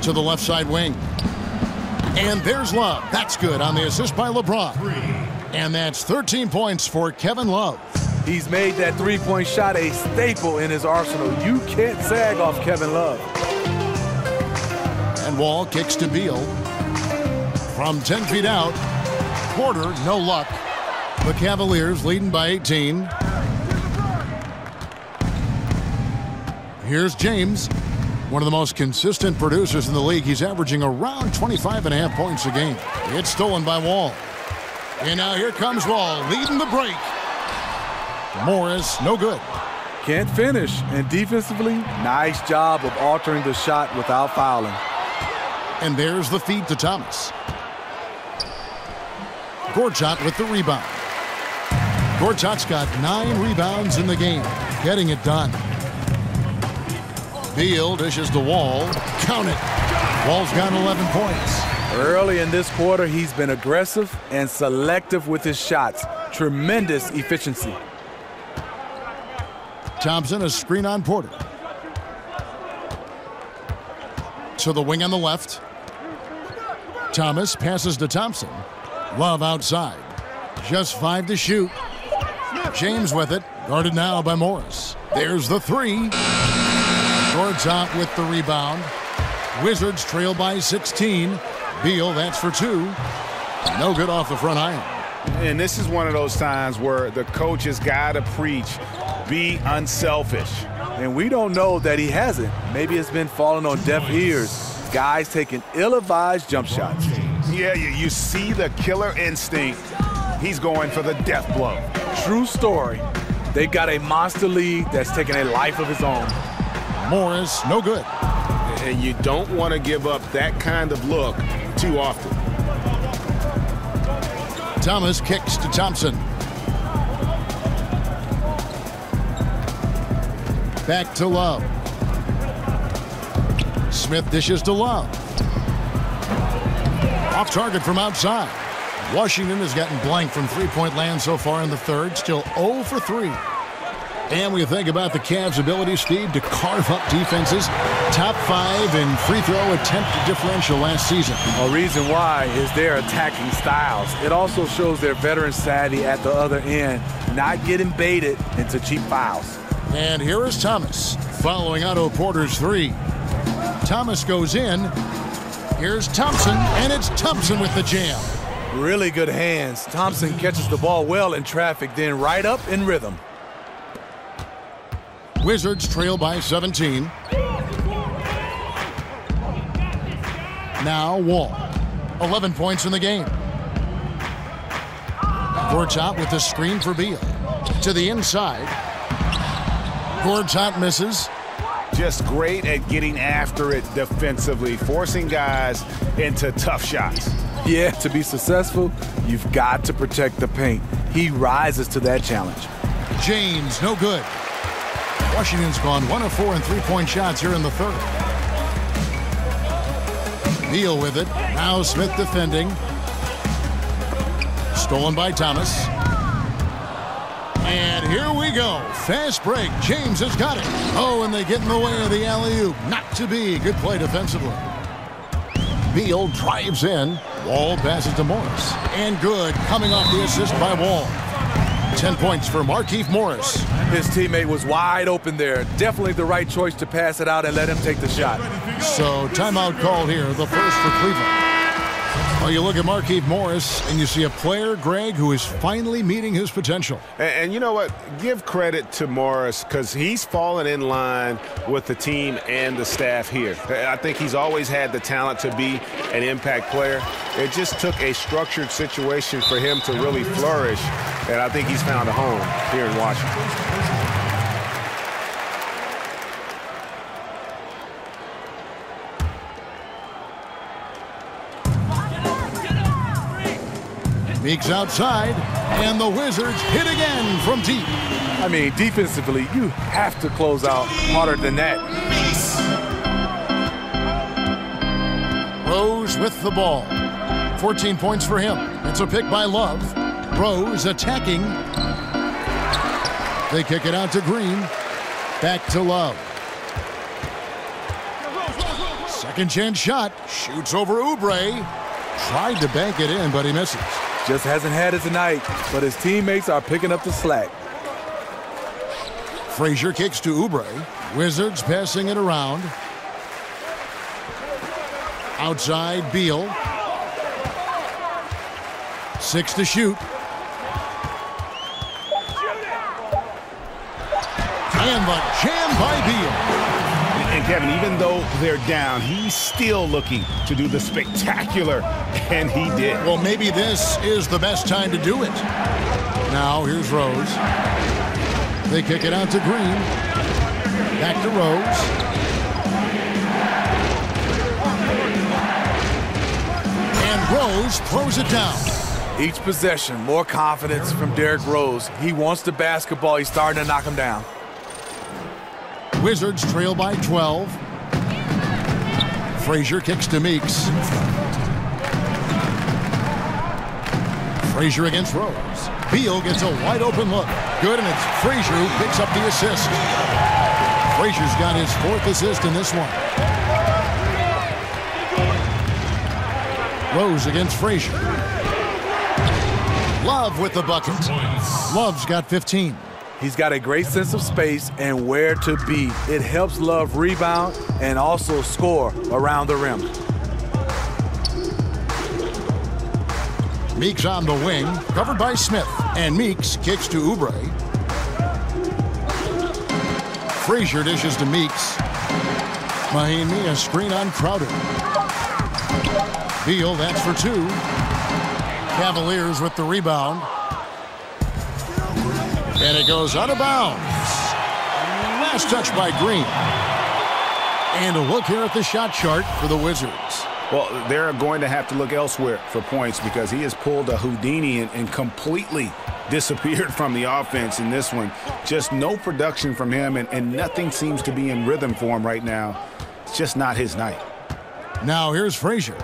To the left side wing. And there's Love. That's good on the assist by LeBron. And that's 13 points for Kevin Love.
He's made that three-point shot a staple in his arsenal. You can't sag off Kevin Love.
And Wall kicks to Beal. From 10 feet out, Porter, no luck. The Cavaliers leading by 18. Here's James, one of the most consistent producers in the league. He's averaging around 25.5 points a game. It's stolen by Wall. And now here comes Wall, leading the break. Morris, no good.
Can't finish. And defensively, nice job of altering the shot without fouling.
And there's the feed to Thomas. Gortat with the rebound. Gortat's got 9 rebounds in the game, getting it done. Beal dishes to Wall. Count it. Wall's got 11 points.
Early in this quarter, he's been aggressive and selective with his shots. Tremendous efficiency.
Thompson, a screen on Porter. To the wing on the left. Thomas passes to Thompson. Love outside. Just 5 to shoot. James with it. Guarded now by Morris. There's the 3. Gortat with the rebound. Wizards trail by 16. Beal, that's for 2. No good off the front iron.
And this is one of those times where the coach has got to preach, be unselfish.
And we don't know that he hasn't. Maybe it's been falling on deaf ears. Guys taking ill-advised jump shots.
Yeah, you see the killer instinct. He's going for the death blow.
True story. They've got a monster lead that's taking a life of its own.
Morris, no good.
And you don't want to give up that kind of look too often.
Thomas kicks to Thompson. Back to Love. Smith dishes to Love. Off target from outside. Washington has gotten blank from three-point land so far in the third. Still 0 for 3. And we think about the Cavs' ability, Steve, to carve up defenses. Top 5 in free throw attempt differential last season.
A reason why is their attacking styles. It also shows their veteran savvy at the other end, not getting baited into cheap fouls.
And here is Thomas following Otto Porter's 3. Thomas goes in. Here's Thompson, and it's Thompson with the jam.
Really good hands. Thompson catches the ball well in traffic, then right up in rhythm.
Wizards trail by 17. Now Wall. 11 points in the game. Gortat with the screen for Beal. To the inside. Gortat misses.
Just great at getting after it defensively, forcing guys into tough shots.
Yeah, to be successful, you've got to protect the paint. He rises to that challenge.
James, no good. Washington's gone 1 of 4 in three-point shots here in the third. Beal with it. Now Smith defending. Stolen by Thomas. And here we go. Fast break. James has got it. Oh, and they get in the way of the alley-oop. Not to be. Good play defensively. Beal drives in. Wall passes to Morris. And good. Coming off the assist by Wall. 10 points for Markieff Morris.
His teammate was wide open there. Definitely the right choice to pass it out and let him take the shot.
So timeout called here, the first for Cleveland. Well, you look at Markieff Morris, and you see a player, Greg, who is finally meeting his potential.
And you know what? Give credit to Morris because he's fallen in line with the team and the staff here. I think he's always had the talent to be an impact player. It just took a structured situation for him to really flourish, and I think he's found a home here in Washington.
Meeks outside, and the Wizards hit again from deep.
I mean, defensively, you have to close out harder than that.
Rose with the ball. 14 points for him. It's a pick by Love. Rose attacking. They kick it out to Green. Back to Love. Second chance shot. Shoots over Oubre. Tried to bank it in, but he misses.
Just hasn't had it tonight, but his teammates are picking up the slack.
Frazier kicks to Oubre. Wizards passing it around. Outside, Beal. 6 to shoot. And the jam by Beal.
And Kevin, even though they're down, he's still looking to do the spectacular, and he did.
Well, maybe this is the best time to do it. Now, here's Rose. They kick it out to Green. Back to Rose. And Rose throws it down.
Each possession, more confidence from Derrick Rose. He wants the basketball. He's starting to knock him down.
Wizards trail by 12. Frazier kicks to Meeks. Frazier against Rose. Beal gets a wide open look. Good, and it's Frazier who picks up the assist. Frazier's got his 4th assist in this one. Rose against Frazier. Love with the bucket. Love's got 15.
He's got a great sense of space and where to be. It helps Love rebound and also score around the rim.
Meeks on the wing, covered by Smith. And Meeks kicks to Oubre. Frazier dishes to Meeks. Mahinmi, a screen on Crowder. Beal, that's for 2. Cavaliers with the rebound. And it goes out of bounds. Last touch by Green. And a look here at the shot chart for the Wizards.
Well, they're going to have to look elsewhere for points because he has pulled a Houdini and completely disappeared from the offense in this one. Just no production from him, and nothing seems to be in rhythm for him right now. It's just not his night.
Now here's Frazier.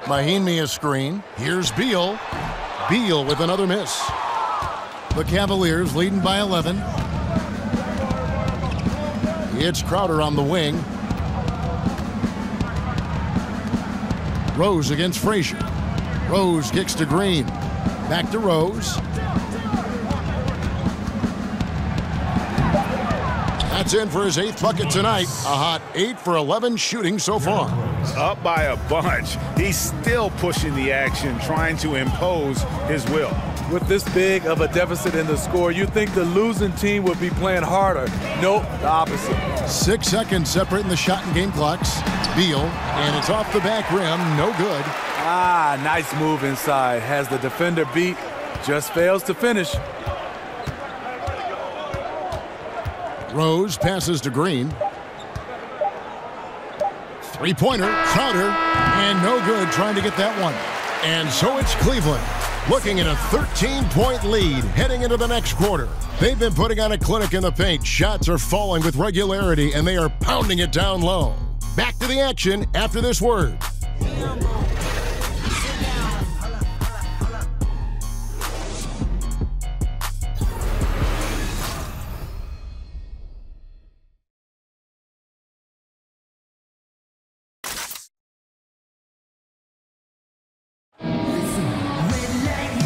Mahinmi a screen. Here's Beal. Beal with another miss. The Cavaliers leading by 11. It's Crowder on the wing. Rose against Frazier. Rose kicks to Green. Back to Rose. That's in for his 8th bucket tonight. A hot 8 for 11 shooting so far.
Up by a bunch. He's still pushing the action, trying to impose his will.
With this big of a deficit in the score, you think the losing team would be playing harder. Nope, the opposite.
6 seconds separating the shot and game clocks. Beal, and it's off the back rim. No good.
Nice move inside. Has the defender beat. Just fails to finish.
Rose passes to Green. Three-pointer, Crowder, and no good trying to get that one. And so it's Cleveland, looking at a 13-point lead heading into the next quarter. They've been putting on a clinic in the paint. Shots are falling with regularity, and they are pounding it down low. Back to the action after this word.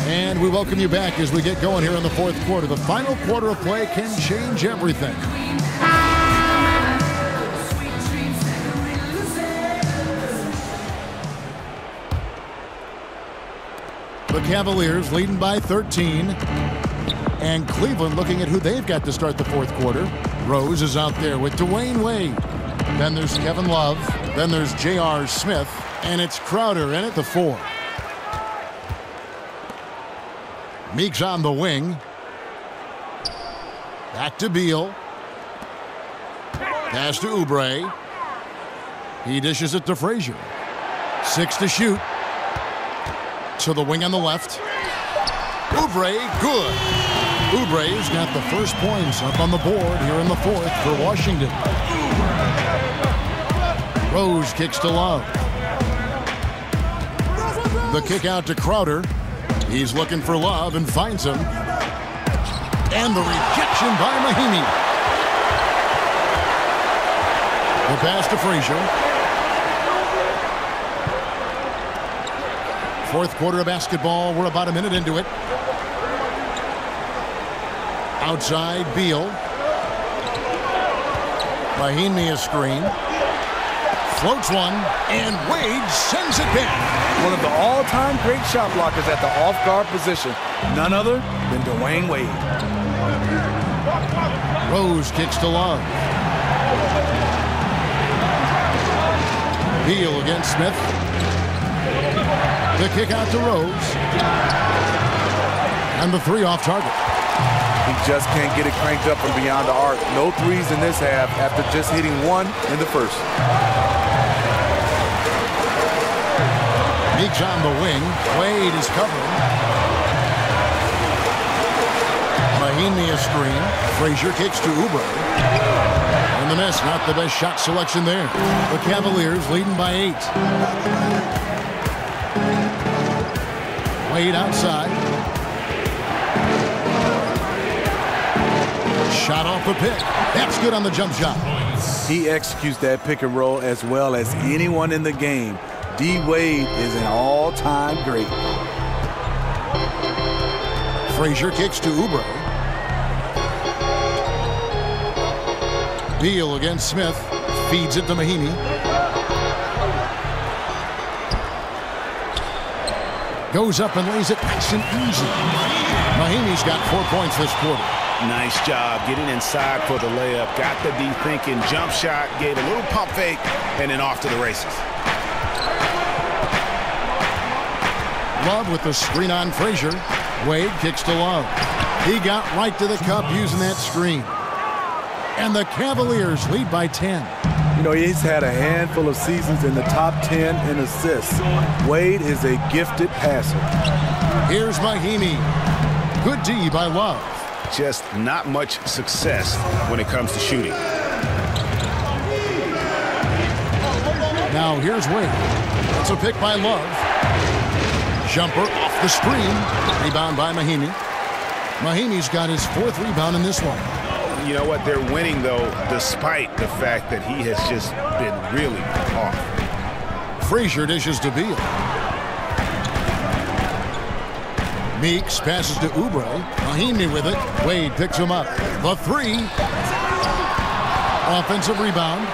And we welcome you back as we get going here in the 4th quarter. The final quarter of play can change everything. The Cavaliers leading by 13. And Cleveland looking at who they've got to start the 4th quarter. Rose is out there with Dwayne Wade. Then there's Kevin Love. Then there's J.R. Smith. And it's Crowder in at the 4. Meeks on the wing. Back to Beal. Pass to Oubre. He dishes it to Frazier. 6 to shoot. To the wing on the left. Oubre, good. Oubre's got the first points up on the board here in the 4th for Washington. Rose kicks to Love. The kick out to Crowder. He's looking for Love and finds him. And the rejection by Mahinmi. The pass to Frazier. 4th quarter of basketball. We're about a minute into it. Outside, Beal. Mahinmi a screen. Floats one, and Wade sends it back.
One of the all-time great shot blockers at the off-guard position. None other than Dwayne Wade.
Rose kicks to Love. Beal against Smith. The kick out to Rose. And the three off target.
He just can't get it cranked up from beyond the arc. No threes in this half after just hitting one in the first.
Meeks on the wing. Wade is covering. Mahinmi a screen. Frazier kicks to Oubre. And the miss, not the best shot selection there. The Cavaliers leading by 8. Wade outside. Shot off the pick. That's good on the jump shot.
He executes that pick and roll as well as anyone in the game. D. Wade is an all-time great.
Frazier kicks to Oubre. Beal against Smith. Feeds it to Mahinmi. Goes up and lays it nice and easy. Mahinmi's got 4 points this quarter.
Nice job getting inside for the layup. Got the D thinking. Jump shot. Gave a little pump fake. And then off to the races.
Love with the screen on Frazier. Wade kicks to Love. He got right to the cup using that screen. And the Cavaliers lead by 10.
You know, he's had a handful of seasons in the top 10 in assists. Wade is a gifted passer.
Here's Mahinmi. Good D by Love.
Just not much success when it comes to shooting.
Now here's Wade. It's a pick by Love. Jumper off the screen. Rebound by Mahinmi. Mahinmi's got his 4th rebound in this one.
You know what? They're winning, though, despite the fact that he has just been really off.
Frazier dishes to Beal. Meeks passes to Oubre. Mahinmi with it. Wade picks him up. The 3. Offensive rebound.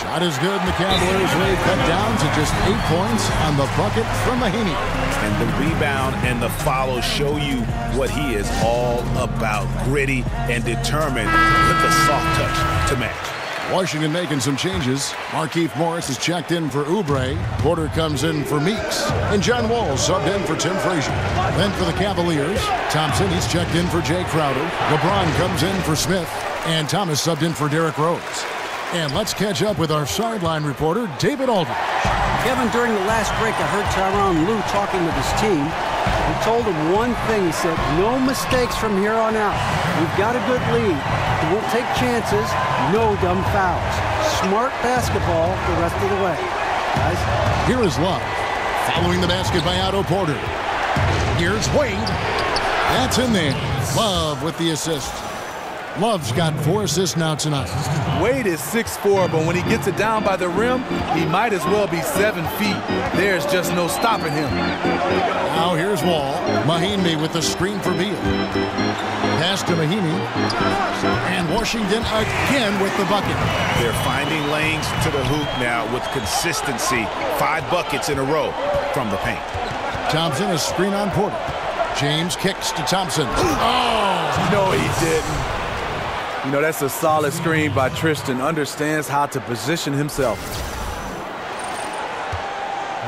Shot is good, and the Cavaliers Wade cut down to just 8 points on the bucket from Mahinmi.
And the rebound and the follow show you what he is all about. Gritty and determined with the soft touch to match.
Washington making some changes. Markieff Morris is checked in for Oubre. Porter comes in for Meeks. And John Wall subbed in for Tim Frazier. Then for the Cavaliers, Thompson, he's checked in for Jay Crowder. LeBron comes in for Smith. And Thomas subbed in for Derrick Rose. And let's catch up with our sideline reporter, David Aldridge.
Kevin, during the last break, I heard Tyronn Lue talking with his team. He told them one thing. He said, no mistakes from here on out. We've got a good lead. We won't take chances. No dumb fouls. Smart basketball the rest of the way. Guys.
Here is Love. Following the basket by Otto Porter. Here's Wade. That's in there. Love with the assist. Love's got 4 assists now tonight.
Wade is 6'4", but when he gets it down by the rim, he might as well be 7 feet. There's just no stopping him.
Now here's Wall. Mahinmi with the screen for Beal. Pass to Mahinmi. And Washington again with the bucket.
They're finding lanes to the hoop now with consistency. 5 buckets in a row from the paint.
Thompson a screen on Porter. James kicks to Thompson. Oh!
No, he didn't. You know, that's a solid screen by Tristan. Understands how to position himself.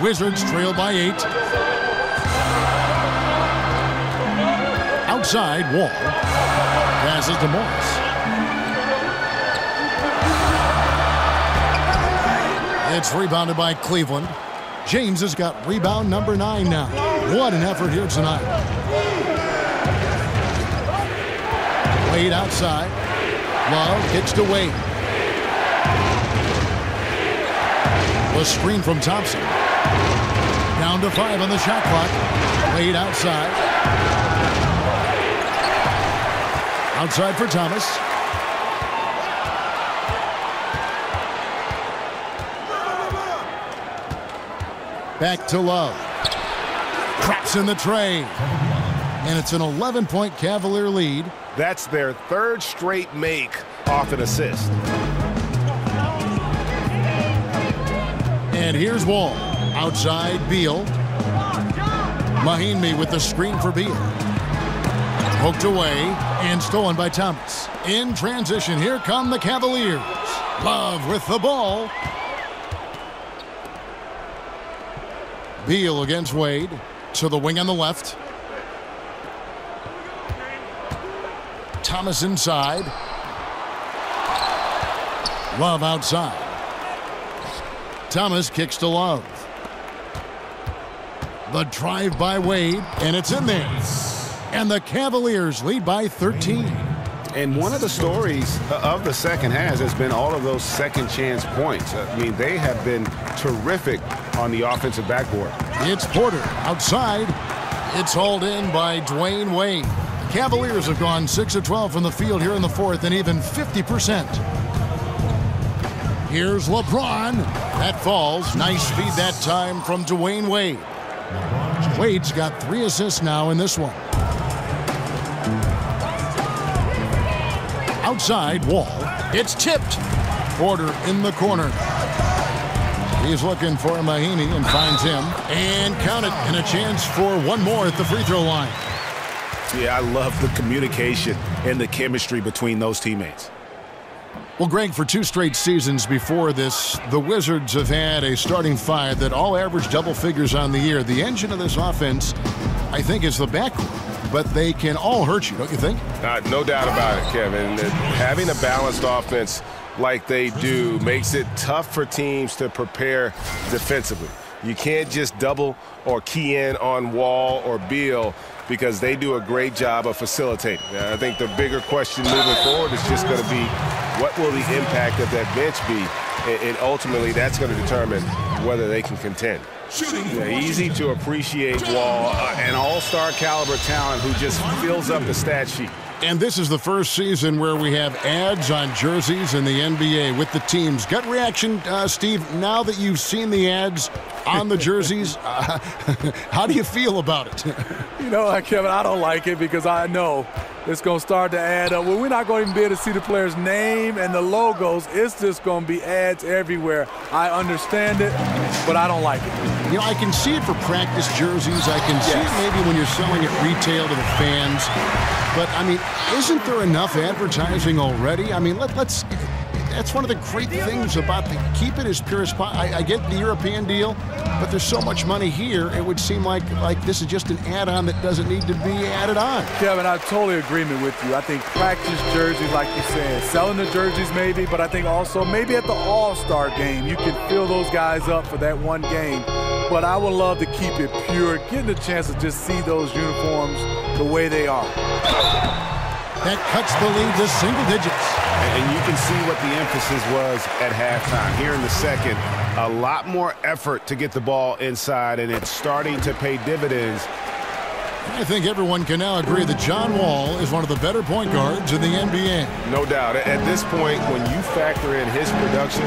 Wizards trail by 8. Outside, Wall. Passes to Morris. It's rebounded by Cleveland. James has got rebound number 9 now. What an effort here tonight. Wade outside. Love gets to Wade. The screen from Thompson. Down to 5 on the shot clock. Wade outside. Outside for Thomas. Back to Love. Traps in the tray. And it's an 11-point Cavalier lead.
That's their 3rd straight make off an assist.
And here's Wall. Outside, Beal. Mahinmi with the screen for Beal. Poked away and stolen by Thomas. In transition, here come the Cavaliers. Love with the ball. Beal against Wade. To the wing on the left. Thomas inside. Love outside. Thomas kicks to Love. The drive by Wade, and it's in there. And the Cavaliers lead by 13.
And one of the stories of the second half has been all of those second chance points. I mean, they have been terrific on the offensive backboard.
It's Porter outside. It's hauled in by Dwayne Wade. The Cavaliers have gone 6 of 12 from the field here in the fourth and even 50%. Here's LeBron. That falls. Nice feed that time from Dwayne Wade. Wade's got 3 assists now in this one. Outside, Wall. It's tipped. Porter in the corner. He's looking for Mahinmi and finds him. And count it. And a chance for one more at the free throw line.
Yeah, I love the communication and the chemistry between those teammates.
Well, Greg, for 2 straight seasons before this, the Wizards have had a starting 5 that all average double figures on the year. The engine of this offense, I think, is the backcourt, but they can all hurt you, don't you think?
No doubt about it, Kevin. Having a balanced offense like they do makes it tough for teams to prepare defensively. You can't just double or key in on Wall or Beal because they do a great job of facilitating. I think the bigger question moving forward is just going to be what will the impact of that bench be? And ultimately, that's going to determine whether they can contend. Easy to appreciate Wall, an all-star caliber talent who just fills up the stat sheet.
And this is the first season where we have ads on jerseys in the NBA with the teams. Gut reaction, Steve, now that you've seen the ads on the jerseys, how do you feel about it?
You know, Kevin, I don't like it because I know it's going to start to add up. Well, we're not going to even be able to see the player's name and the logos. It's just going to be ads everywhere. I understand it, but I don't like it.
You know, I can see it for practice jerseys. I can see it maybe when you're selling it retail to the fans. But, I mean, isn't there enough advertising already? I mean, let's that's one of the great things about keep it as pure as possible. I get the European deal, but there's so much money here, it would seem like this is just an add-on that doesn't need to be added on.
Kevin, I'm totally agreement with you. I think practice jerseys, like you said, selling the jerseys maybe, but I think also maybe at the All-Star game, you can fill those guys up for that one game. But I would love to keep it pure, getting the chance to just see those uniforms the way they are.
That cuts the lead to single digits.
And you can see what the emphasis was at halftime. Here in the second, a lot more effort to get the ball inside, and it's starting to pay dividends.
I think everyone can now agree that John Wall is one of the better point guards in the NBA.
No doubt. At this point, when you factor in his production,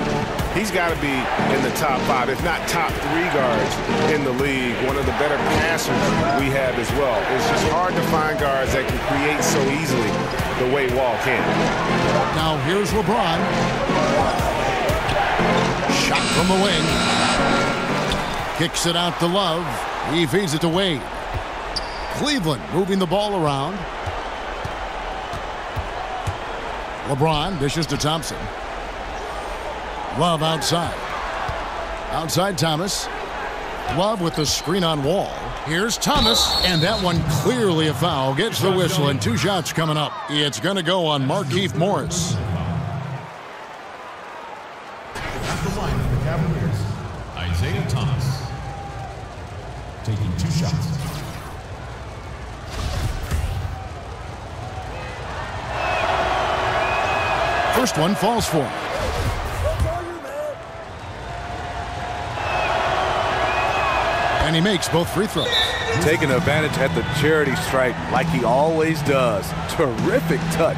he's got to be in the top 5, if not top 3 guards in the league. One of the better passers we have as well. It's just hard to find guards that can create so easily the way Wall can.
Now here's LeBron. Shot from the wing. Kicks it out to Love. He feeds it to Wade. Cleveland moving the ball around. LeBron dishes to Thompson. Love outside. Outside Thomas. Love with the screen on Wall. Here's Thomas, and that one clearly a foul. Gets the whistle, and 2 shots coming up. It's going to go on Markieff Morris.
At the line of the Cavaliers, Isaiah Thomas, taking 2 shots.
First one falls for him. And he makes both free throws.
Taking advantage at the charity stripe like he always does. Terrific touch.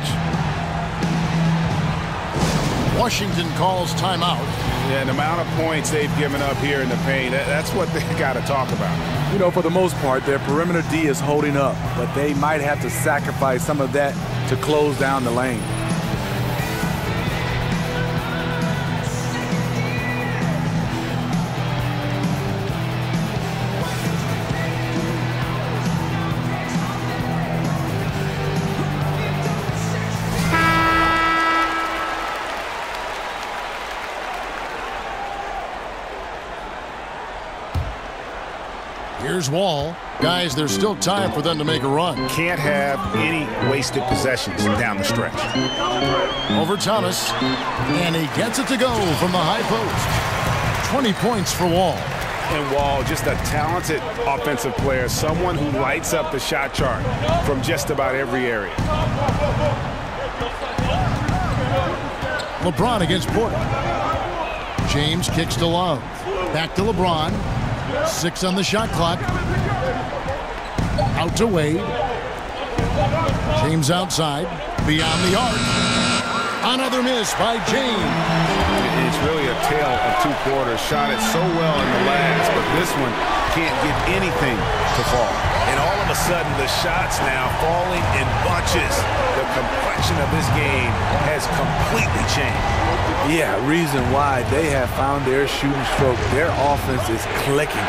Washington calls timeout.
Yeah, and the amount of points they've given up here in the paint, that's what they got to talk about.
You know, for the most part, their perimeter D is holding up, but they might have to sacrifice some of that to close down the lane.
Here's Wall. Guys, there's still time for them to make a run.
Can't have any wasted possessions down the stretch.
Over Thomas. And he gets it to go from the high post. 20 points for Wall.
And Wall, just a talented offensive player, someone who lights up the shot chart from just about every area.
LeBron against Porter. James kicks to Love. Back to LeBron. 6 on the shot clock. Out to Wade. James outside. Beyond the arc. Another miss by James.
It's really a tale of two quarters. Shot it so well in the last, but this one can't get anything to fall. And all of a sudden, the shots now falling in bunches. The complexion of this game has completely changed.
Yeah, reason why they have found their shooting stroke. Their offense is clicking.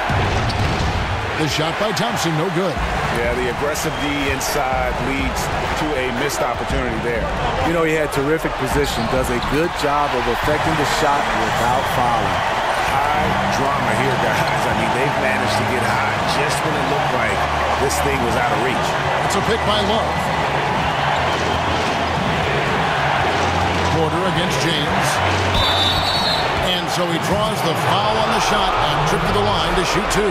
The shot by Thompson, no good.
Yeah, the aggressive D inside leads to a missed opportunity there.
You know, he had terrific position, does a good job of affecting the shot without fouling.
High drama here, guys. I mean, they've managed to get high just when it looked like this thing was out of reach.
It's a pick by Love. Porter against James. And so he draws the foul on the shot and trip to the line to shoot 2.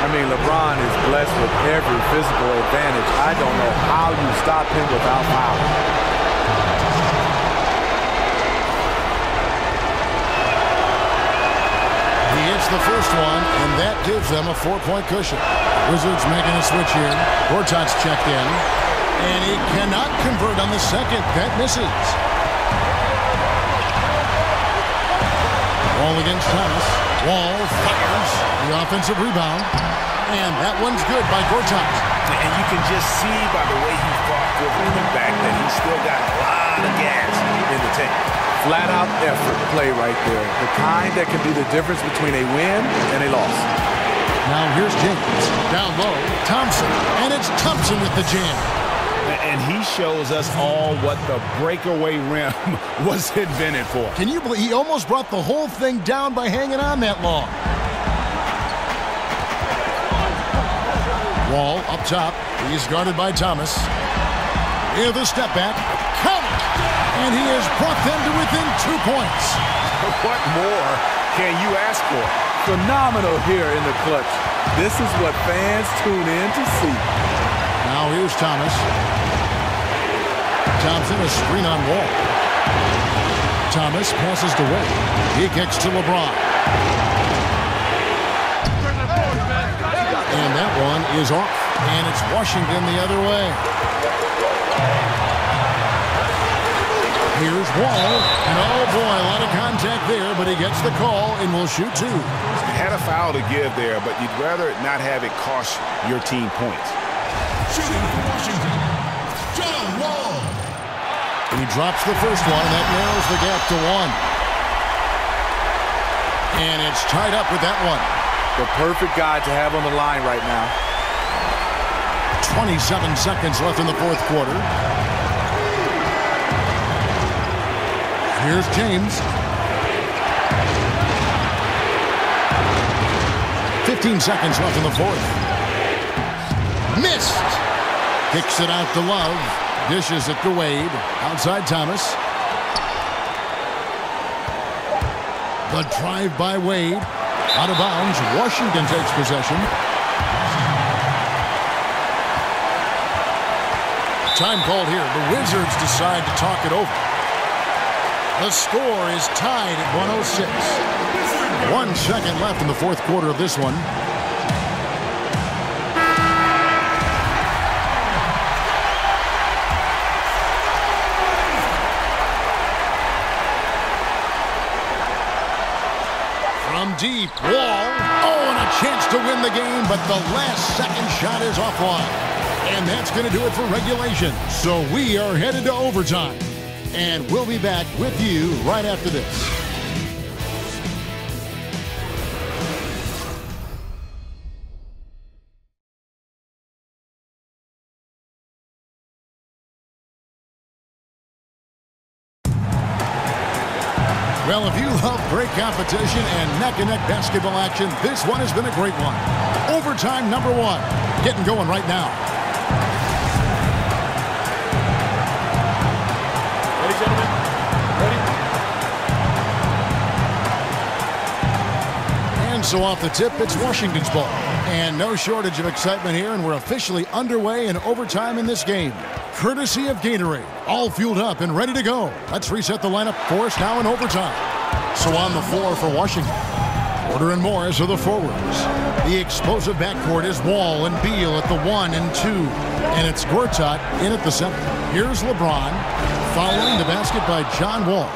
I mean, LeBron is blessed with every physical advantage. I don't know how you stop him without fouling.
He hits the first one, and that gives them a 4-point cushion. Wizards making a switch here. Gortat's checked in, and he cannot convert on the second. That misses. Wall against Thomas. Wall fires the offensive rebound. And that one's good by Gortat.
And you can just see by the way he fought for the putback that he's still got a lot of gas in the tank.
Flat-out effort play right there. The kind that can be the difference between a win and a loss.
Now here's James. Down low, Thompson. And it's Thompson with the jam.
And he shows us all what the breakaway rim was invented for.
Can you believe he almost brought the whole thing down by hanging on that long? Wall up top. He's guarded by Thomas. Here the step back. Count it! And he has brought them to within 2 points.
What more can you ask for?
Phenomenal here in the clutch. This is what fans tune in to see.
Now here's Thomas. Thompson, a screen on Wall. Thomas passes to Wade. He kicks to LeBron. And that one is off. And it's Washington the other way. Here's Wall. And oh boy, a lot of contact there, but he gets the call and will shoot 2.
Had a foul to give there, but you'd rather not have it cost your team points.
Shooting for Washington, John Wall.
He drops the first one, and that narrows the gap to 1. And it's tied up with that one.
The perfect guy to have on the line right now.
27 seconds left in the fourth quarter. Here's James. 15 seconds left in the fourth. Missed. Kicks it out to Love. Dishes it to Wade. Outside Thomas. The drive by Wade. Out of bounds. Washington takes possession. Time called here. The Wizards decide to talk it over. The score is tied at 106. 1 second left in the fourth quarter of this one. From deep, Wall. Oh, and a chance to win the game, but the last second shot is offline. And that's going to do it for regulation. So we are headed to overtime. And we'll be back with you right after this. Well, if you love great competition and neck-and-neck basketball action, this one has been a great one. Overtime number 1. Getting going right now.
Ready, gentlemen? Ready?
And so off the tip, it's Washington's ball. And no shortage of excitement here, and we're officially underway in overtime in this game. Courtesy of Gatorade, all fueled up and ready to go. Let's reset the lineup for us now in overtime. So on the floor for Washington, Porter and Morris are the forwards. The explosive backcourt is Wall and Beal at the 1 and 2. And it's Gortat in at the 7. Here's LeBron, following the basket by John Wall.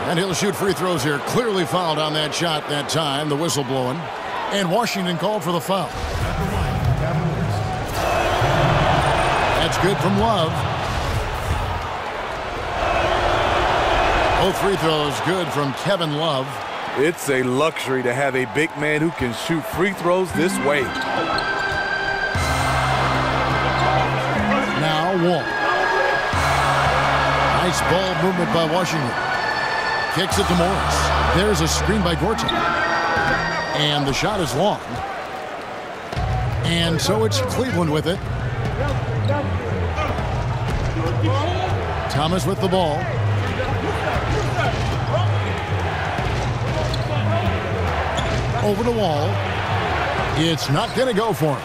And he'll shoot free throws here. Clearly fouled on that shot that time, the whistle blowing. And Washington called for the foul.
At the line, the Cavaliers.
That's good from Love. Both free throws good from Kevin Love.
It's a luxury to have a big man who can shoot free throws this way.
Now Wall. Nice ball movement by Washington. Kicks it to Morris. There's a screen by Gortat. And the shot is long. And so it's Cleveland with it. Thomas with the ball. Over the Wall. It's not going to go for him.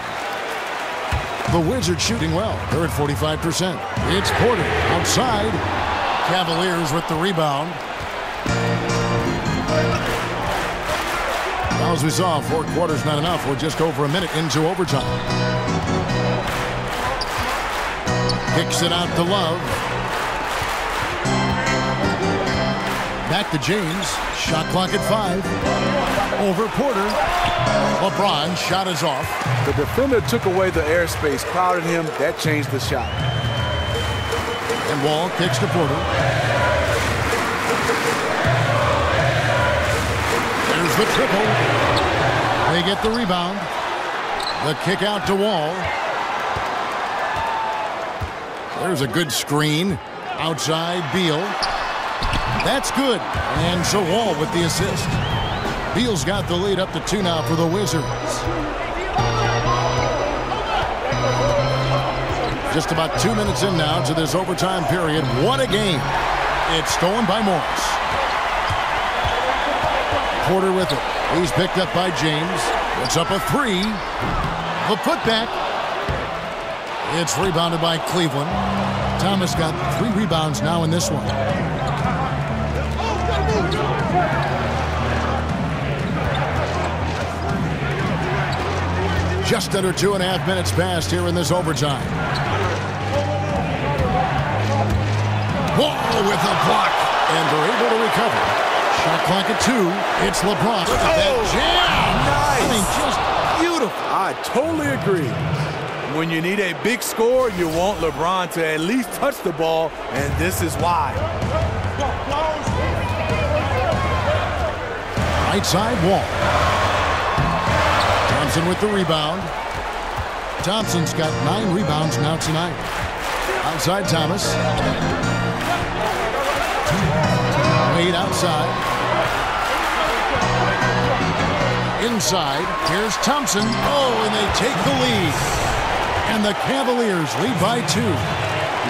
The Wizards shooting well. They're at 45%. It's Porter outside. Cavaliers with the rebound. Now, as we saw, 4 quarters not enough. We're just over a minute into overtime. Kicks it out to Love. Back to James. Shot clock at 5. Over Porter. LeBron shot is off.
The defender took away the airspace, crowded him. That changed the shot.
And Wall kicks to Porter. There's the triple. They get the rebound. The kick out to Wall. There's a good screen. Outside Beal. That's good. And so Wall with the assist. Beal's got the lead up to 2 now for the Wizards. Just about 2 minutes in now to this overtime period. What a game. It's stolen by Morris. Porter with it. He's picked up by James. It's up a 3. The putback. It's rebounded by Cleveland. Thomas got 3 rebounds now in this one. Just under 2.5 minutes passed here in this overtime. Wall with a block. And they're able to recover. Shot clock at 2. It's LeBron. Look at that jam.
Nice. I mean, just beautiful. I totally agree. When you need a big score, you want LeBron to at least touch the ball, and this is why.
Right side Wall. Thompson with the rebound. Thompson's got 9 rebounds now tonight. Outside Thomas. Wade outside. Inside. Here's Thompson. Oh, and they take the lead. And the Cavaliers lead by 2.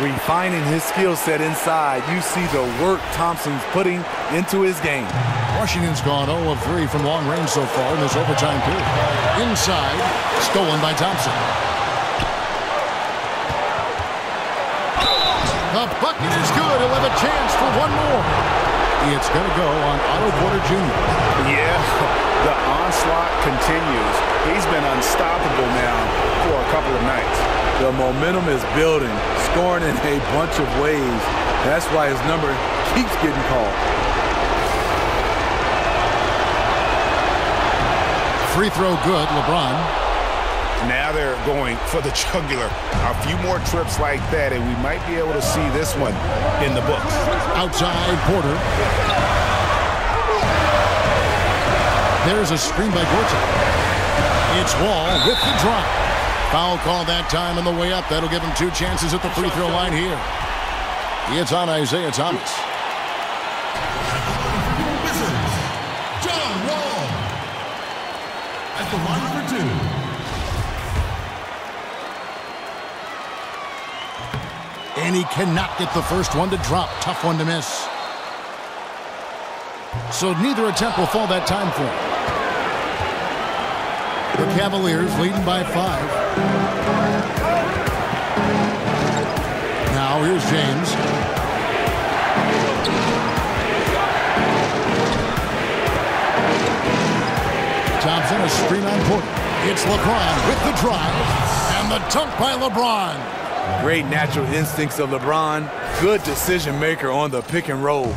Refining his skill set inside, you see the work Thompson's putting into his game.
Washington's gone 0 of 3 from long range so far in this overtime period. Inside, stolen by Thompson. The bucket is good. He'll have a chance for one more. It's going to go on Otto Porter Jr.
Yeah, the onslaught continues. He's been unstoppable now for a couple of nights.
The momentum is building, scoring in a bunch of ways. That's why his number keeps getting called.
Free throw good, LeBron.
Now they're going for the jugular. A few more trips like that, and we might be able to see this one in the books.
Outside Porter. There's a screen by Gortat. It's Wall with the drop. Foul call that time on the way up. That'll give him 2 chances at the free throw line here. It's on Isaiah Thomas.
Wizards, John Wall. At the line for 2.
And he cannot get the first one to drop. Tough one to miss. So neither attempt will fall that time for him. The Cavaliers leading by 5. Now here's James. Thompson, a screen on point. It's LeBron with the drive. And the dunk by LeBron.
Great natural instincts of LeBron. Good decision maker on the pick and roll.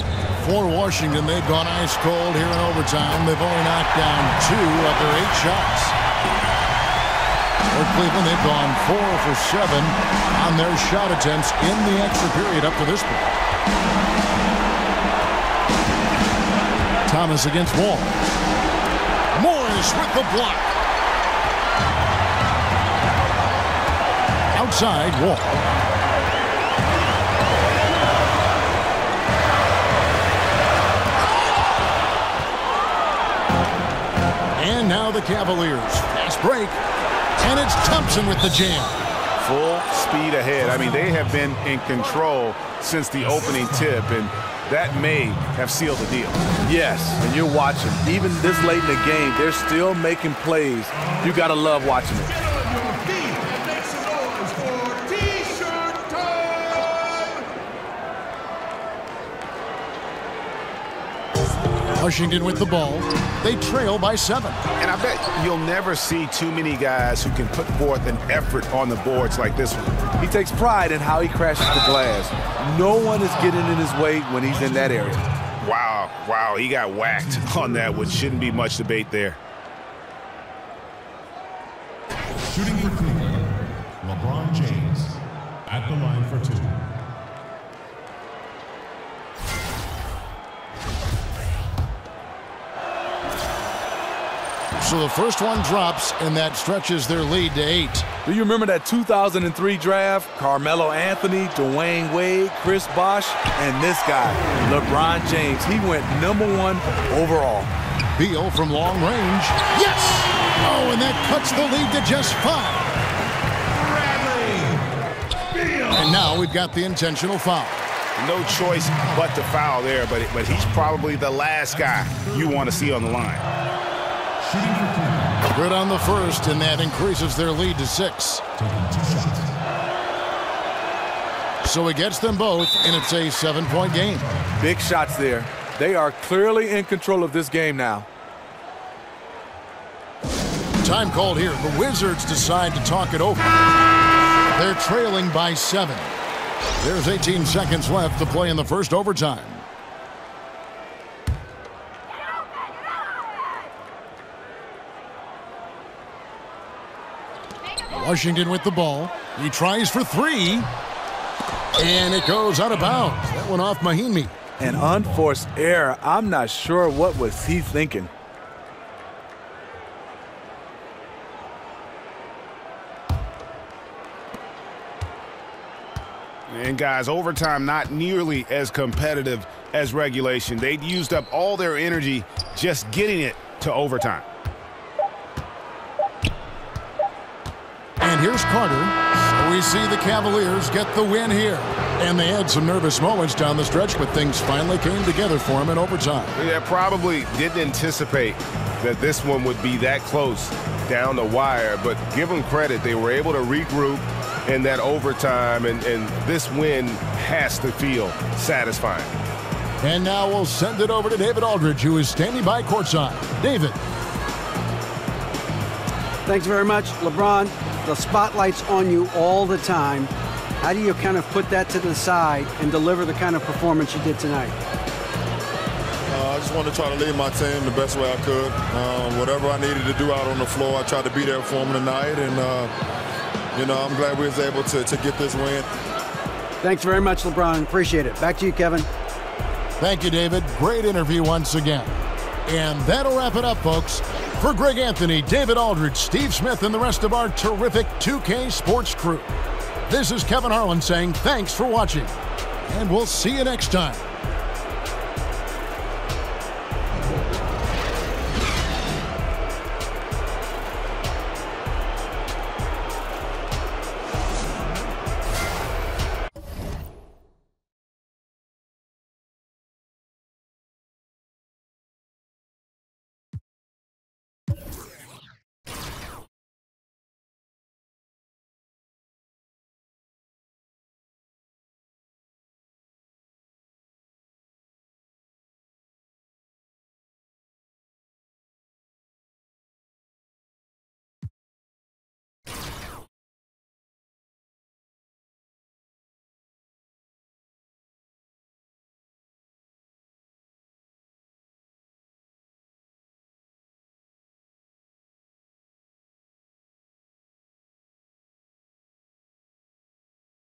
For Washington, they've gone ice cold here in overtime. They've only knocked down 2 of their 8 shots. For Cleveland, they've gone 4 for 7 on their shot attempts in the extra period up to this point. Thomas against Wall. Morris with the block. Outside, Wall. And now the Cavaliers. Fast break. And it's Thompson with the jam.
Full speed ahead. I mean, they have been in control since the opening tip, and that may have sealed the deal.
Yes, and you're watching. Even this late in the game, they're still making plays. You got to love watching it.
Washington with the ball. They trail by 7.
And I bet you'll never see too many guys who can put forth an effort on the boards like this one.
He takes pride in how he crashes the glass. No one is getting in his way when he's in that area.
Wow, he got whacked on that, which shouldn't be much debate there.
Shooting for Cleveland, LeBron James at the line for 2.
So the first one drops, and that stretches their lead to 8.
Do you remember that 2003 draft? Carmelo Anthony, Dwayne Wade, Chris Bosh, and this guy, LeBron James. He went #1 overall.
Beal from long range. Yes! Oh, and that cuts the lead to just 5. And now we've got the intentional foul.
No choice but to foul there, but he's probably the last guy you want to see on the line.
Good on the first, and that increases their lead to 6. So he gets them both, and it's a 7-point game.
Big shots there. They are clearly in control of this game now.
Time called here. The Wizards decide to talk it over. They're trailing by 7. There's 18 seconds left to play in the first overtime. Washington with the ball. He tries for 3. And it goes out of bounds. That went off Mahinmi.
An unforced error. I'm not sure what was he thinking.
And guys, overtime not nearly as competitive as regulation. They'd used up all their energy just getting it to overtime.
And here's Carter. So we see the Cavaliers get the win here. And they had some nervous moments down the stretch, but things finally came together for them in overtime.
Yeah, probably didn't anticipate that this one would be that close down the wire, but give them credit. They were able to regroup in that overtime, and this win has to feel satisfying.
And now we'll send it over to David Aldridge, who is standing by courtside. David.
Thanks very much, LeBron. The spotlight's on you all the time. How do you kind of put that to the side and deliver the kind of performance you did tonight?
I just wanted to try to lead my team the best way I could. Whatever I needed to do out on the floor, I tried to be there for them tonight. And, I'm glad we was able to get this win.
Thanks very much, LeBron. Appreciate it. Back to you, Kevin.
Thank you, David. Great interview once again. And that'll wrap it up, folks. For Greg Anthony, David Aldridge, Steve Smith, and the rest of our terrific 2K Sports crew, this is Kevin Harlan saying thanks for watching. And we'll see you next time.